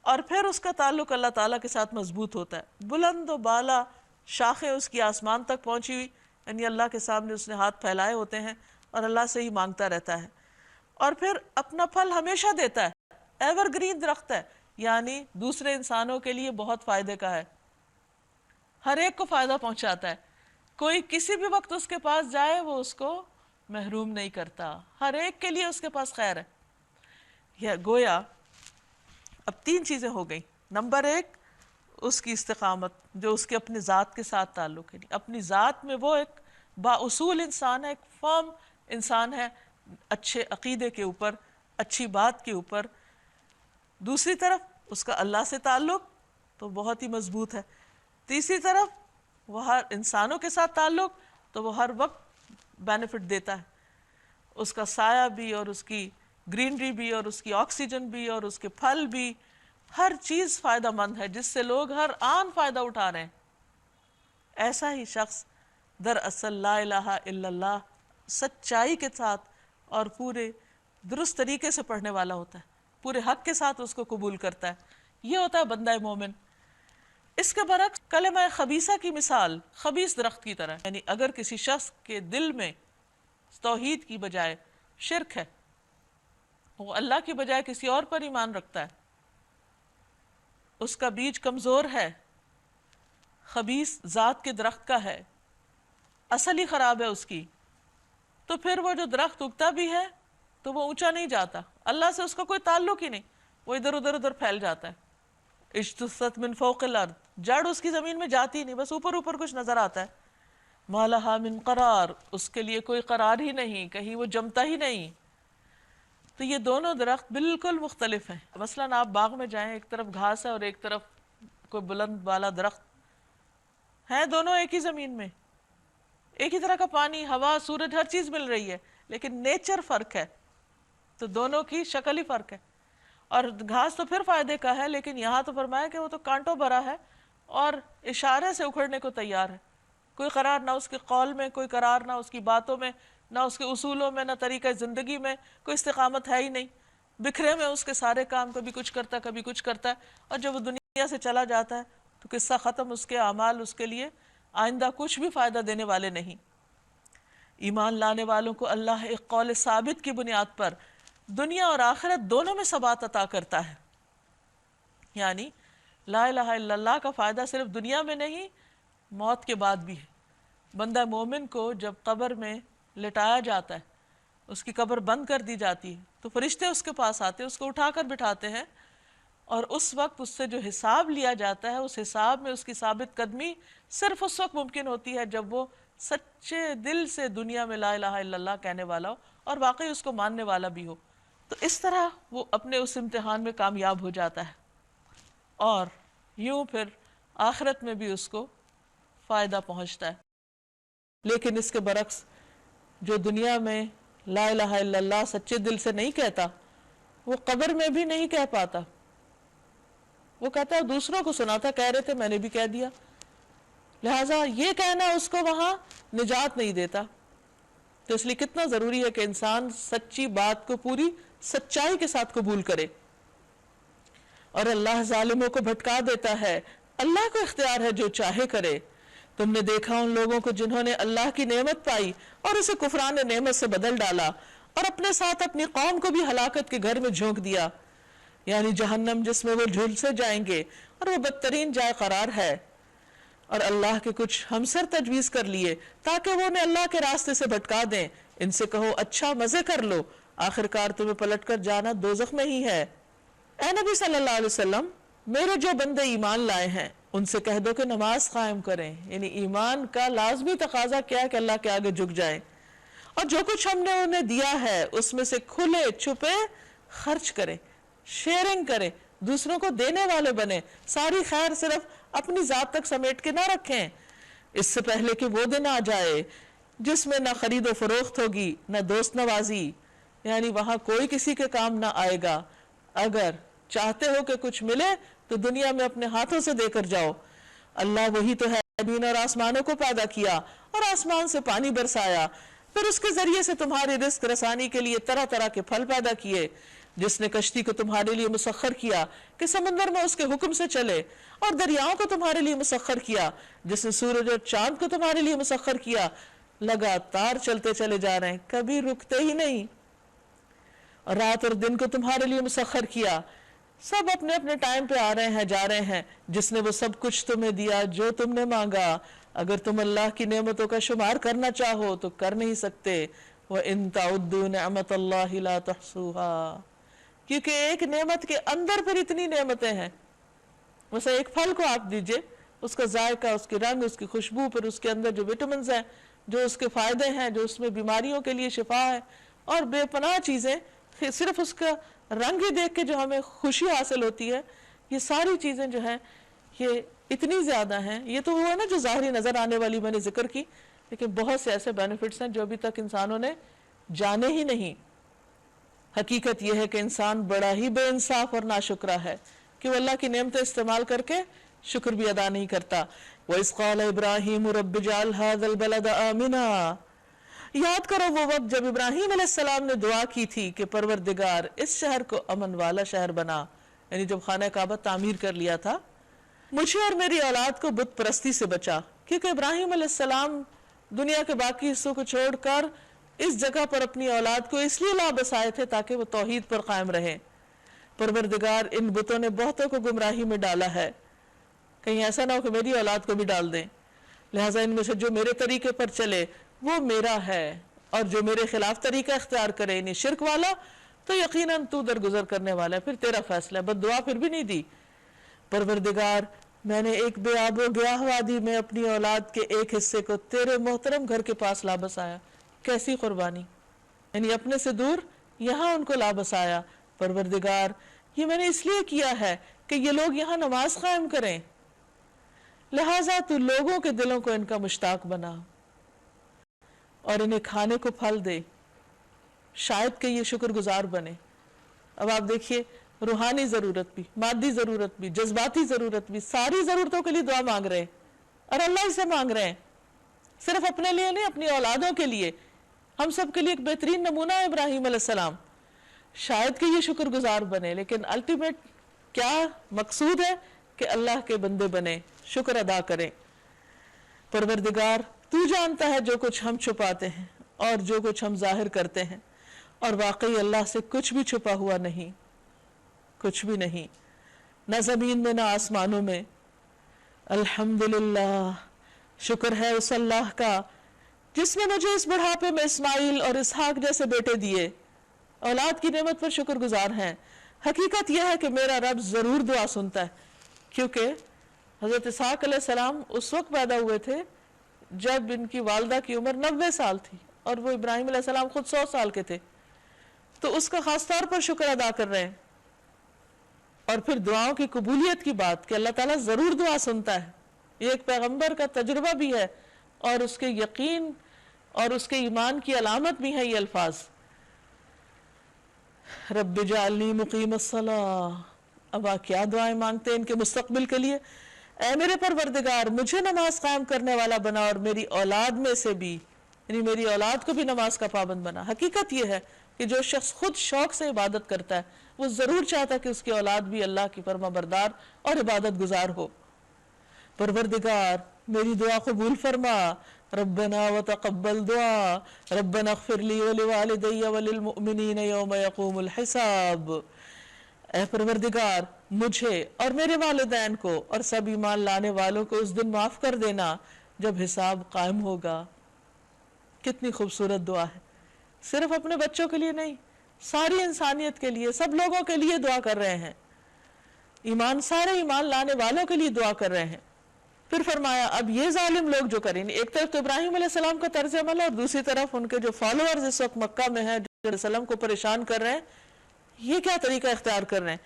اور پھر اس کا تعلق اللہ تعالیٰ کے ساتھ مضبوط ہوتا ہے، بلند و بالا شاخیں اس کی آسمان تک پہنچی ہوئی، یعنی اللہ کے سامنے اس نے ہاتھ پھیلائے ہوتے ہیں اور اللہ سے ہی مانگتا رہتا ہے، اور پھر اپنا پھل ہمیشہ دیتا ہے، ایور گرین درخت ہے، یعنی دوسرے انسانوں کے لیے بہت فائدے کا ہے، ہر ایک کو فائدہ پہنچاتا ہے، کوئی کسی بھی وقت اس کے پاس جائے وہ اس کو محروم نہیں کرتا، ہر ایک کے لیے اس کے پاس خیر ہے۔ یا گویا اب 3 چیزیں ہو گئیں، نمبر 1 اس کی استقامت جو اس کے اپنے ذات کے ساتھ تعلق ہے، اپنی ذات میں وہ ایک با اصول انسان ہے، ایک فرم انسان ہے، اچھے عقیدے کے اوپر، اچھی بات کے اوپر۔ دوسری طرف اس کا اللہ سے تعلق تو بہت ہی مضبوط ہے، تیسری طرف وہ ہر انسانوں کے ساتھ تعلق تو وہ ہر وقت بینیفٹ دیتا ہے، اس کا سایہ بھی اور اس کی گرینری بھی اور اس کی آکسیجن بھی اور اس کے پھل بھی، ہر چیز فائدہ مند ہے جس سے لوگ ہر آن فائدہ اٹھا رہے ہیں۔ ایسا ہی شخص دراصل لا الہ الا اللہ سچائی کے ساتھ اور پورے درست طریقے سے پڑھنے والا ہوتا ہے، پورے حق کے ساتھ اس کو قبول کرتا ہے، یہ ہوتا ہے بندہ مومن۔ اس کے برعکس کلمہ خبیثہ کی مثال خبیث درخت کی طرح، یعنی اگر کسی شخص کے دل میں توحید کی بجائے شرک ہے، وہ اللہ کی بجائے کسی اور پر ایمان رکھتا ہے، اس کا بیج کمزور ہے، خبیث ذات کے درخت کا ہے، اصل ہی خراب ہے اس کی، تو پھر وہ جو درخت اگتا بھی ہے تو وہ اونچا نہیں جاتا، اللہ سے اس کا کوئی تعلق ہی نہیں، وہ ادھر ادھر پھیل جاتا ہے۔ اجتثت من فوق الارض، جڑ اس کی زمین میں جاتی نہیں، بس اوپر اوپر کچھ نظر آتا ہے۔ ما لہا من قرار، اس کے لیے کوئی قرار ہی نہیں، کہیں وہ جمتا ہی نہیں۔ تو یہ دونوں درخت بالکل مختلف ہیں۔ مثلاً آپ باغ میں جائیں، ایک طرف گھاس ہے اور ایک طرف کوئی بلند بالا درخت ہے، دونوں ایک ہی زمین میں، ایک ہی طرح کا پانی، ہوا، سورج، ہر چیز مل رہی ہے، لیکن نیچر فرق ہے، تو دونوں کی شکل ہی فرق ہے۔ اور گھاس تو پھر فائدے کا ہے، لیکن یہاں تو فرمایا کہ وہ تو کانٹوں بھرا ہے اور اشارے سے اکھڑنے کو تیار ہے، کوئی قرار نہ اس کے قول میں، کوئی قرار نہ اس کی باتوں میں، نہ اس کے اصولوں میں، نہ طریقہ زندگی میں، کوئی استقامت ہے ہی نہیں، بکھرے میں اس کے سارے کام، کبھی کچھ کرتا ہے کبھی کچھ کرتا ہے، اور جب وہ دنیا سے چلا جاتا ہے تو قصہ ختم، اس کے اعمال اس کے لیے آئندہ کچھ بھی فائدہ دینے والے نہیں۔ ایمان لانے والوں کو اللہ ایک قول ثابت کی بنیاد پر دنیا اور آخرت دونوں میں ثبات عطا کرتا ہے، یعنی لا الہ الا اللہ کا فائدہ صرف دنیا میں نہیں، موت کے بعد بھی ہے۔ بندہ مومن کو جب قبر میں لٹایا جاتا ہے، اس کی قبر بند کر دی جاتی ہے، تو فرشتے اس کے پاس آتے ہیں، اس کو اٹھا کر بٹھاتے ہیں، اور اس وقت اس سے جو حساب لیا جاتا ہے، اس حساب میں اس کی ثابت قدمی صرف اس وقت ممکن ہوتی ہے جب وہ سچے دل سے دنیا میں لا الہ الا اللہ کہنے والا ہو اور واقعی اس کو ماننے والا بھی ہو، تو اس طرح وہ اپنے اس امتحان میں کامیاب ہو جاتا ہے، اور یوں پھر آخرت میں بھی اس کو فائدہ پہنچتا ہے۔ لیکن اس کے برعکس جو دنیا میں لا الہ الا اللہ سچے دل سے نہیں کہتا، وہ قبر میں بھی نہیں کہہ پاتا، وہ کہتا ہے دوسروں کو سناتا، کہہ رہے تھے میں نے بھی کہہ دیا، لہٰذا یہ کہنا اس کو وہاں نجات نہیں دیتا۔ تو اس لیے کتنا ضروری ہے کہ انسان سچی بات کو پوری سچائی کے ساتھ قبول کرے، اور اللہ ظالموں کو بھٹکا دیتا ہے، اللہ کو اختیار ہے جو چاہے کرے۔ تم نے دیکھا ان لوگوں کو جنہوں نے اللہ کی نعمت پائی اور اسے کفران نعمت سے بدل ڈالا، اور اپنے ساتھ اپنی قوم کو بھی ہلاکت کے گھر میں جھونک دیا، یعنی جہنم جس میں وہ جھلسے جائیں گے اور وہ بدترین جائے قرار ہے۔ اور اللہ کے کچھ ہمسر تجویز کر لیے تاکہ وہ انہیں اللہ کے راستے سے بھٹکا دیں، ان سے کہو اچھا مزے کر لو، آخرکار تمہیں پلٹ کر جانا دوزخ میں ہی ہے۔ اے نبی صلی اللہ علیہ وسلم، میرے جو بندے ایمان لائے ہیں ان سے کہہ دو کہ نماز قائم کریں، یعنی ایمان کا لازمی تقاضا کیا ہے کہ اللہ کے آگے جھک جائیں، اور جو کچھ ہم نے انہیں دیا ہے اس میں سے کھلے چھپے خرچ کریں، شیئرنگ کریں، دوسروں کو دینے والے بنیں، ساری خیر صرف اپنی ذات تک سمیٹ کے نہ رکھیں، اس سے پہلے کہ وہ دن آ جائے جس میں نہ خرید و فروخت ہوگی نہ دوست نوازی، یعنی وہاں کوئی کسی کے کام نہ آئے گا اگر چاہتے ہو کہ کچھ ملے تو دنیا میں اپنے ہاتھوں سے دے کر جاؤ. اللہ وہی تو ہے زمین اور آسمانوں کو پیدا کیا اور آسمان سے پانی برسایا، پھر اس کے ذریعے سے تمہاری رزق رسانی کے لیے طرح طرح کے پھل پیدا کیے. جس نے کشتی کو تمہارے لیے مسخر کیا کہ سمندر میں اس کے حکم سے چلے، اور دریاؤں کو تمہارے لیے مسخر کیا. جس نے سورج اور چاند کو تمہارے لیے مسخر کیا. لگاتار چلتے چلے جا رہے ہیں، کبھی رکتے ہی نہیں. اور رات اور دن کو تمہارے لیے مسخر کیا، سب اپنے اپنے ٹائم پہ آ رہے ہیں جا رہے ہیں. جس نے وہ سب کچھ تمہیں دیا جو تم نے مانگا. اگر تم اللہ کی نعمتوں کا شمار کرنا چاہو تو کر نہیں سکتے. وَإِن تَعُدُّوا نِعْمَةَ اللَّهِ لَا تُحْصُوهَا، کیونکہ ایک نعمت کے اندر پھر اتنی نعمتیں ہیں. ویسے ایک پھل کو آپ دیجئے، اس کا ذائقہ، اس کے رنگ، اس کی خوشبو، پھر اس کے اندر جو وٹامنز ہیں، جو اس کے فائدے ہیں، جو اس میں بیماریوں کے لیے شفا ہے، اور بے پناہ چیزیں، صرف اس کا رنگ ہی دیکھ کے جو ہمیں خوشی حاصل ہوتی ہے، یہ ساری چیزیں جو ہیں یہ اتنی زیادہ ہیں. یہ تو وہ ہے نا جو ظاہری نظر آنے والی میں نے ذکر کی، لیکن بہت سے ایسے بینیفٹس ہیں جو ابھی تک انسانوں نے جانے ہی نہیں. حقیقت یہ ہے کہ انسان بڑا ہی بے انصاف اور ناشکرا ہے کہ وہ اللہ کی نعمتیں استعمال کر کے شکر بھی ادا نہیں کرتا. وَإِذْ قَالَ إِبْرَاهِيمُ رَبِّ اجْعَلْ هَذَا الْبَلَدَ آمِنًا، یاد کرو وہ وقت جب ابراہیم علیہ السلام نے دعا کی تھی کہ پروردگار اس شہر کو امن والا شہر بنا، یعنی جب خانہ کعبہ تعمیر کر لیا تھا. مجھے اور میری اولاد کو بت پرستی سے بچا، کیونکہ ابراہیم علیہ السلام دنیا کے باقی حصوں کو چھوڑ کر اس جگہ پر اپنی اولاد کو اس لیے لا بسائے تھے تاکہ وہ توحید پر قائم رہیں. پروردگار ان بتوں نے بہتوں کو گمراہی میں ڈالا ہے، کہیں ایسا نہ ہو کہ میری اولاد کو بھی ڈال دیں. لہٰذا ان میں سے جو میرے طریقے پر چلے وہ میرا ہے، اور جو میرے خلاف طریقہ اختیار کرے یعنی شرک والا تو یقیناً تو درگزر کرنے والا ہے، پھر تیرا فیصلہ ہے. بد دعا پھر بھی نہیں دی. پروردگار میں نے ایک بے آب و گیاہ وادی میں اپنی اولاد کے ایک حصے کو تیرے محترم گھر کے پاس لا بسایا. کیسی قربانی، یعنی اپنے سے دور یہاں ان کو لا بسایا. پروردگار یہ میں نے اس لیے کیا ہے کہ یہ لوگ یہاں نماز قائم کریں، لہٰذا تو لوگوں کے دلوں کو ان کا مشتاق بنا اور انہیں کھانے کو پھل دے، شاید کہ یہ شکر گزار بنے. اب آپ دیکھیے، روحانی ضرورت بھی، مادی ضرورت بھی، جذباتی ضرورت بھی، ساری ضرورتوں کے لیے دعا مانگ رہے ہیں، اور اللہ سے مانگ رہے ہیں. صرف اپنے لیے نہیں، اپنی اولادوں کے لیے. ہم سب کے لیے ایک بہترین نمونہ ہے ابراہیم علیہ السلام. شاید کہ یہ شکر گزار بنے، لیکن الٹیمیٹ کیا مقصود ہے کہ اللہ کے بندے بنے، شکر ادا کریں. پروردگار تو جانتا ہے جو کچھ ہم چھپاتے ہیں اور جو کچھ ہم ظاہر کرتے ہیں، اور واقعی اللہ سے کچھ بھی چھپا ہوا نہیں، کچھ بھی نہیں، نہ زمین میں نہ آسمانوں میں. الحمدللہ، شکر ہے اس اللہ کا جس نے مجھے اس بڑھاپے میں اسماعیل اور اسحاق جیسے بیٹے دیے. اولاد کی نعمت پر شکر گزار ہیں. حقیقت یہ ہے کہ میرا رب ضرور دعا سنتا ہے، کیونکہ حضرت اسحاق علیہ السلام اس وقت پیدا ہوئے تھے جب ان کی والدہ کی عمر 90 سال تھی، اور وہ ابراہیم علیہ السلام خود 100 سال کے تھے. تو اس کا خاص طور پر شکر ادا کر رہے ہیں. اور پھر دعاؤں کی قبولیت کی بات کہ اللہ تعالیٰ ضرور دعا سنتا ہے، یہ ایک پیغمبر کا تجربہ بھی ہے، اور اس کے یقین اور اس کے ایمان کی علامت بھی ہے یہ الفاظ. رب اجعلنی مقیم الصلاۃ. اب آپ کیا دعائیں مانگتے ہیں ان کے مستقبل کے لیے؟ اے میرے پروردگار مجھے نماز قائم کرنے والا بنا، اور میری اولاد میں سے بھی، یعنی میری اولاد کو بھی نماز کا پابند بنا. حقیقت یہ ہے کہ جو شخص خود شوق سے عبادت کرتا ہے وہ ضرور چاہتا ہے کہ اس کی اولاد بھی اللہ کی فرما بردار اور عبادت گزار ہو. پروردگار میری دعا قبول فرما. ربنا وتقبل دعا. ربنا اغفر لی ولوالدی وللمؤمنین یوم یقوم الحساب. اے پروردگار مجھے اور میرے والدین کو اور سب ایمان لانے والوں کو اس دن معاف کر دینا جب حساب قائم ہوگا. کتنی خوبصورت دعا ہے. صرف اپنے بچوں کے لیے نہیں، ساری انسانیت کے لیے، سب لوگوں کے لیے دعا کر رہے ہیں. سارے ایمان لانے والوں کے لیے دعا کر رہے ہیں. پھر فرمایا اب یہ ظالم لوگ جو کریں، ایک طرف تو ابراہیم علیہ السلام کا طرز عمل ہے، اور دوسری طرف ان کے جو فالوورز اس وقت مکہ میں ہیں جو علیہ السلام کو پریشان کر رہے ہیں، یہ کیا طریقہ اختیار کر رہے ہیں.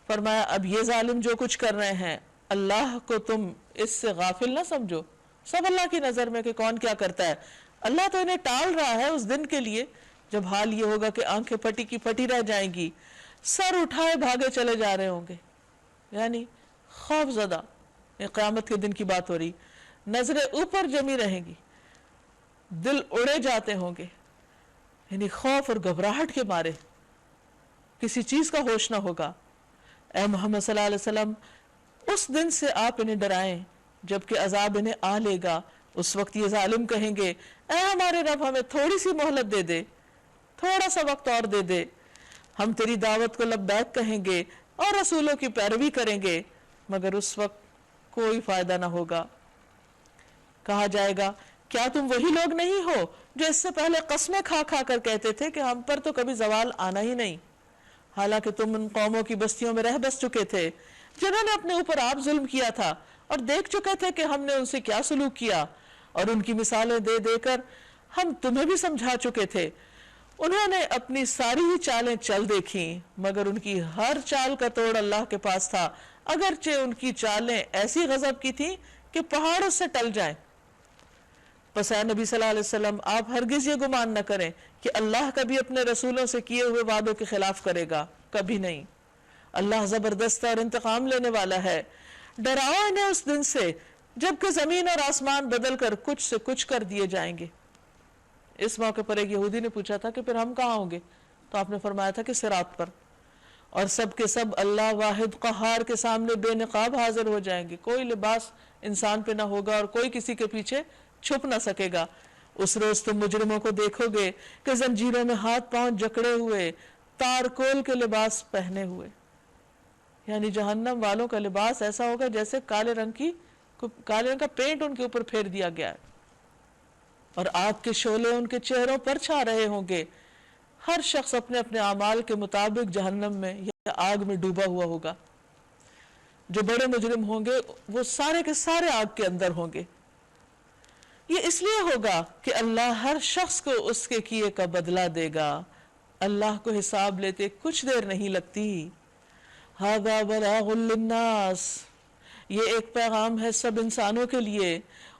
فرمایا اب یہ ظالم جو کچھ کر رہے ہیں اللہ کو تم اس سے غافل نہ سمجھو. سب اللہ کی نظر میں کہ کون کیا کرتا ہے. اللہ تو انہیں ٹال رہا ہے اس دن کے لیے جب حال یہ ہوگا کہ آنکھیں پھٹی کی پھٹی رہ جائیں گی. سر اٹھائے بھاگے چلے جا رہے ہوں گے، یعنی خوف زدہ. یہ قیامت کے دن کی بات ہو رہی. نظریں اوپر جمی رہیں گی، دل اڑے جاتے ہوں گے، یعنی خوف اور گھبراہٹ کے مارے کسی چیز کا ہوش نہ ہوگا. اے محمد صلی اللہ علیہ وسلم اس دن سے آپ انہیں ڈرائیں جبکہ عذاب انہیں آ لے گا. اس وقت یہ ظالم کہیں گے اے ہمارے رب ہمیں تھوڑی سی مہلت دے دے، تھوڑا سا وقت اور دے دے، ہم تیری دعوت کو لبیک کہیں گے اور رسولوں کی پیروی کریں گے، مگر اس وقت کوئی فائدہ نہ ہوگا. کہا جائے گا کیا تم وہی لوگ نہیں ہو جو اس سے پہلے قسمیں کھا کھا کر کہتے تھے کہ ہم پر تو کبھی زوال آنا ہی نہیں، حالانکہ تم ان قوموں کی بستیوں میں رہ بس چکے تھے جنہوں نے اپنے اوپر آپ ظلم کیا تھا اور دیکھ چکے تھے کہ ہم نے ان سے کیا سلوک کیا، اور ان کی مثالیں دے دے کر ہم تمہیں بھی سمجھا چکے تھے. انہوں نے اپنی ساری ہی چالیں چل دیکھیں مگر ان کی ہر چال کا توڑ اللہ کے پاس تھا، اگرچہ ان کی چالیں ایسی غضب کی تھیں کہ پہاڑ اس سے ٹل جائیں. پس اے نبی صلی اللہ علیہ وسلم آپ ہرگز یہ گمان نہ کریں کہ اللہ کبھی اپنے رسولوں سے کیے ہوئے وعدوں کے خلاف کرے گا، کبھی نہیں. اللہ زبردست اور انتقام لینے والا ہے. ڈراؤ انہیں اس دن سے جبکہ زمین اور آسمان بدل کر کچھ سے کچھ کر دیے جائیں گے. اس موقع پر ایک یہودی نے پوچھا تھا کہ پھر ہم کہاں ہوں گے؟ تو آپ نے فرمایا تھا کہ صراط پر، اور سب کے سب اللہ واحد قہار کے سامنے بے نقاب حاضر ہو جائیں گے. کوئی لباس انسان پہ نہ ہوگا اور کوئی کسی کے پیچھے چھپ نہ سکے گا. اس روز تم مجرموں کو دیکھو گے کہ زنجیروں میں ہاتھ پاؤں جکڑے ہوئے، تارکول کے لباس پہنے ہوئے، یعنی جہنم والوں کا لباس ایسا ہوگا جیسے کالے رنگ کا پینٹ ان کے اوپر پھیر دیا گیا ہے، اور آگ کے شعلے ان کے چہروں پر چھا رہے ہوں گے. ہر شخص اپنے اپنے اعمال کے مطابق جہنم میں یا آگ میں ڈوبا ہوا ہوگا. جو بڑے مجرم ہوں گے وہ سارے کے سارے آگ کے اندر ہوں گے. یہ اس لیے ہوگا کہ اللہ ہر شخص کو اس کے کیے کا بدلہ دے گا. اللہ کو حساب لیتے کچھ دیر نہیں لگتی. ھذا بلاغ للناس، یہ ایک پیغام ہے سب انسانوں کے لیے.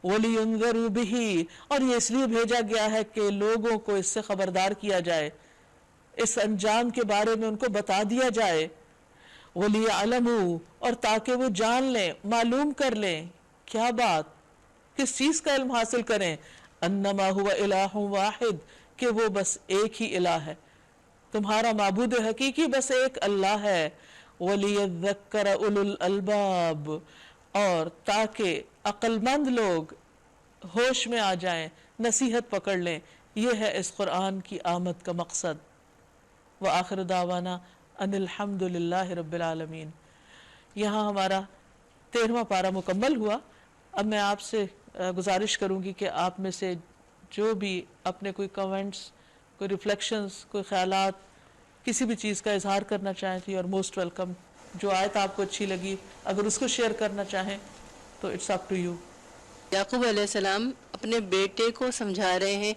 وَلِيُنذَرُوا بِهِ، اور یہ اس لیے بھیجا گیا ہے کہ لوگوں کو اس سے خبردار کیا جائے، اس انجام کے بارے میں ان کو بتا دیا جائے. وَلِيَعْلَمُوا، اور تاکہ وہ جان لیں، معلوم کر لیں. کیا بات؟ کس چیز کا علم حاصل کریں؟ انما هو الہ واحد، کہ وہ بس ایک ہی الہ ہے، تمہارا معبود حقیقی بس ایک اللہ ہے. وَلِيَذَّكَّرَ أُولُو الْأَلْبَابِ، اور تاکہ عقل مند لوگ ہوش میں آ جائیں، نصیحت پکڑ لیں. یہ ہے اس قرآن کی آمد کا مقصد. وآخر دعوانا ان الحمد للہ رب العالمین. یہاں ہمارا 13واں پارہ مکمل ہوا. اب میں آپ سے گزارش کروں گی کہ آپ میں سے جو بھی اپنے کوئی کمنٹس، کوئی ریفلیکشنز، کوئی خیالات، کسی بھی چیز کا اظہار کرنا چاہیں تو یو آر موسٹ ویلکم. جو آیت آپ کو اچھی لگی اگر اس کو شیئر کرنا چاہیں تو اٹس اپ ٹو یو. یعقوب علیہ السلام اپنے بیٹے کو سمجھا رہے ہیں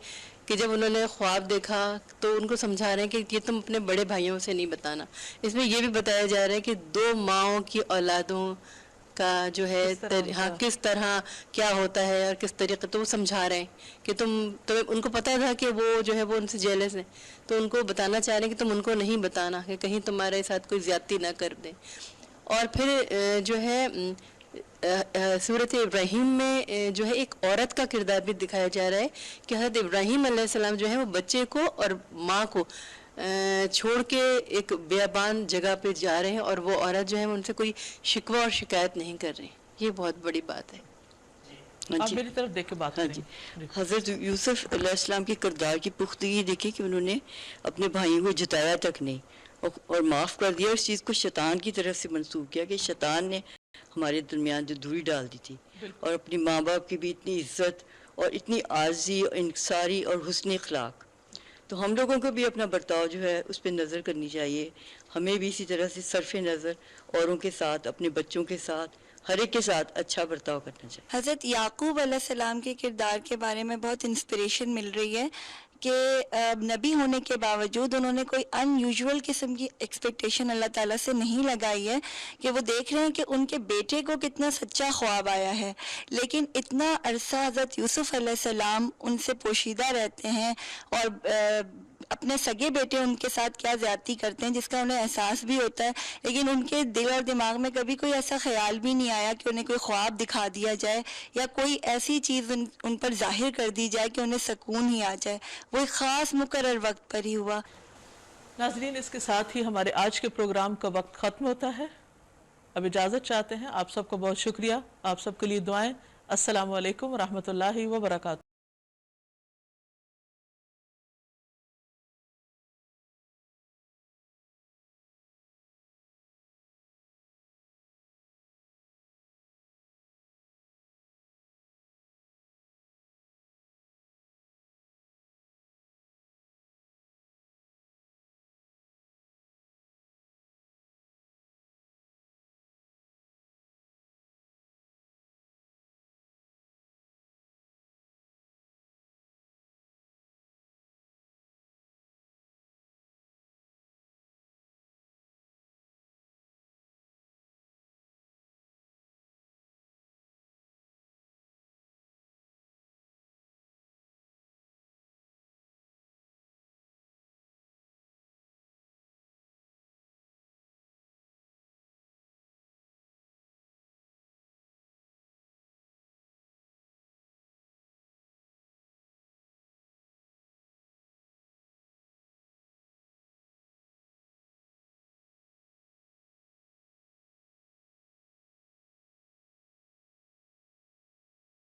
کہ جب انہوں نے خواب دیکھا تو ان کو سمجھا رہے ہیں کہ یہ تم اپنے بڑے بھائیوں سے نہیں بتانا. اس میں یہ بھی بتایا جا رہا ہے کہ دو ماؤں کی اولادوں کا جو ہے کس طرح کیا ہوتا ہے اور کس طریقے، تو وہ سمجھا رہے ہیں کہ ان کو پتا تھا کہ وہ جو ہے وہ ان سے جیلس ہیں، تو ان کو بتانا چاہ رہے ہیں کہ تم ان کو نہیں بتانا کہ کہیں تمہارے ساتھ کوئی زیادتی نہ کر دیں. اور پھر جو ہے سورۃ ابراہیم میں جو ہے ایک عورت کا کردار بھی دکھایا جا رہا ہے کہ حضرت ابراہیم علیہ السلام جو ہے وہ بچے کو اور ماں کو چھوڑ کے ایک بیابان جگہ پہ جا رہے ہیں، اور وہ عورت جو ہے ان سے کوئی شکوہ اور شکایت نہیں کر رہی. یہ بہت بڑی بات ہے. آپ میری طرف دیکھ کے بات کریں. حضرت یوسف علیہ السلام کے کردار کی پختگی دیکھی کہ انہوں نے اپنے بھائیوں کو جتایا تک نہیں اور معاف کر دیا. اس چیز کو شیطان کی طرف سے منسوخ کیا کہ شیطان نے ہمارے درمیان جو دوری ڈال دی تھی، اور اپنی ماں باپ کی بھی اتنی عزت اور اتنی عاجزی اور انکساری اور حسن اخلاق. تو ہم لوگوں کو بھی اپنا برتاؤ جو ہے اس پہ نظر کرنی چاہیے. ہمیں بھی اسی طرح سے صرف نظر اوروں کے ساتھ، اپنے بچوں کے ساتھ، ہر ایک کے ساتھ اچھا برتاؤ کرنا چاہیے. حضرت یعقوب علیہ السلام کے کردار کے بارے میں بہت انسپریشن مل رہی ہے کہ نبی ہونے کے باوجود انہوں نے کوئی ان یوزول قسم کی ایکسپیکٹیشن اللہ تعالیٰ سے نہیں لگائی ہے کہ وہ دیکھ رہے ہیں کہ ان کے بیٹے کو کتنا سچا خواب آیا ہے، لیکن اتنا عرصہ حضرت یوسف علیہ السلام ان سے پوشیدہ رہتے ہیں اور اپنے سگے بیٹے ان کے ساتھ کیا زیادتی کرتے ہیں جس کا انہیں احساس بھی ہوتا ہے، لیکن ان کے دل اور دماغ میں کبھی کوئی ایسا خیال بھی نہیں آیا کہ انہیں کوئی خواب دکھا دیا جائے یا کوئی ایسی چیز ان پر ظاہر کر دی جائے کہ انہیں سکون ہی آ جائے. وہ ایک خاص مقرر وقت پر ہی ہوا. ناظرین، اس کے ساتھ ہی ہمارے آج کے پروگرام کا وقت ختم ہوتا ہے. اب اجازت چاہتے ہیں. آپ سب کو بہت شکریہ. آپ سب کے لیے دعائیں. السلام علیکم ورحمۃ اللہ وبرکاتہ.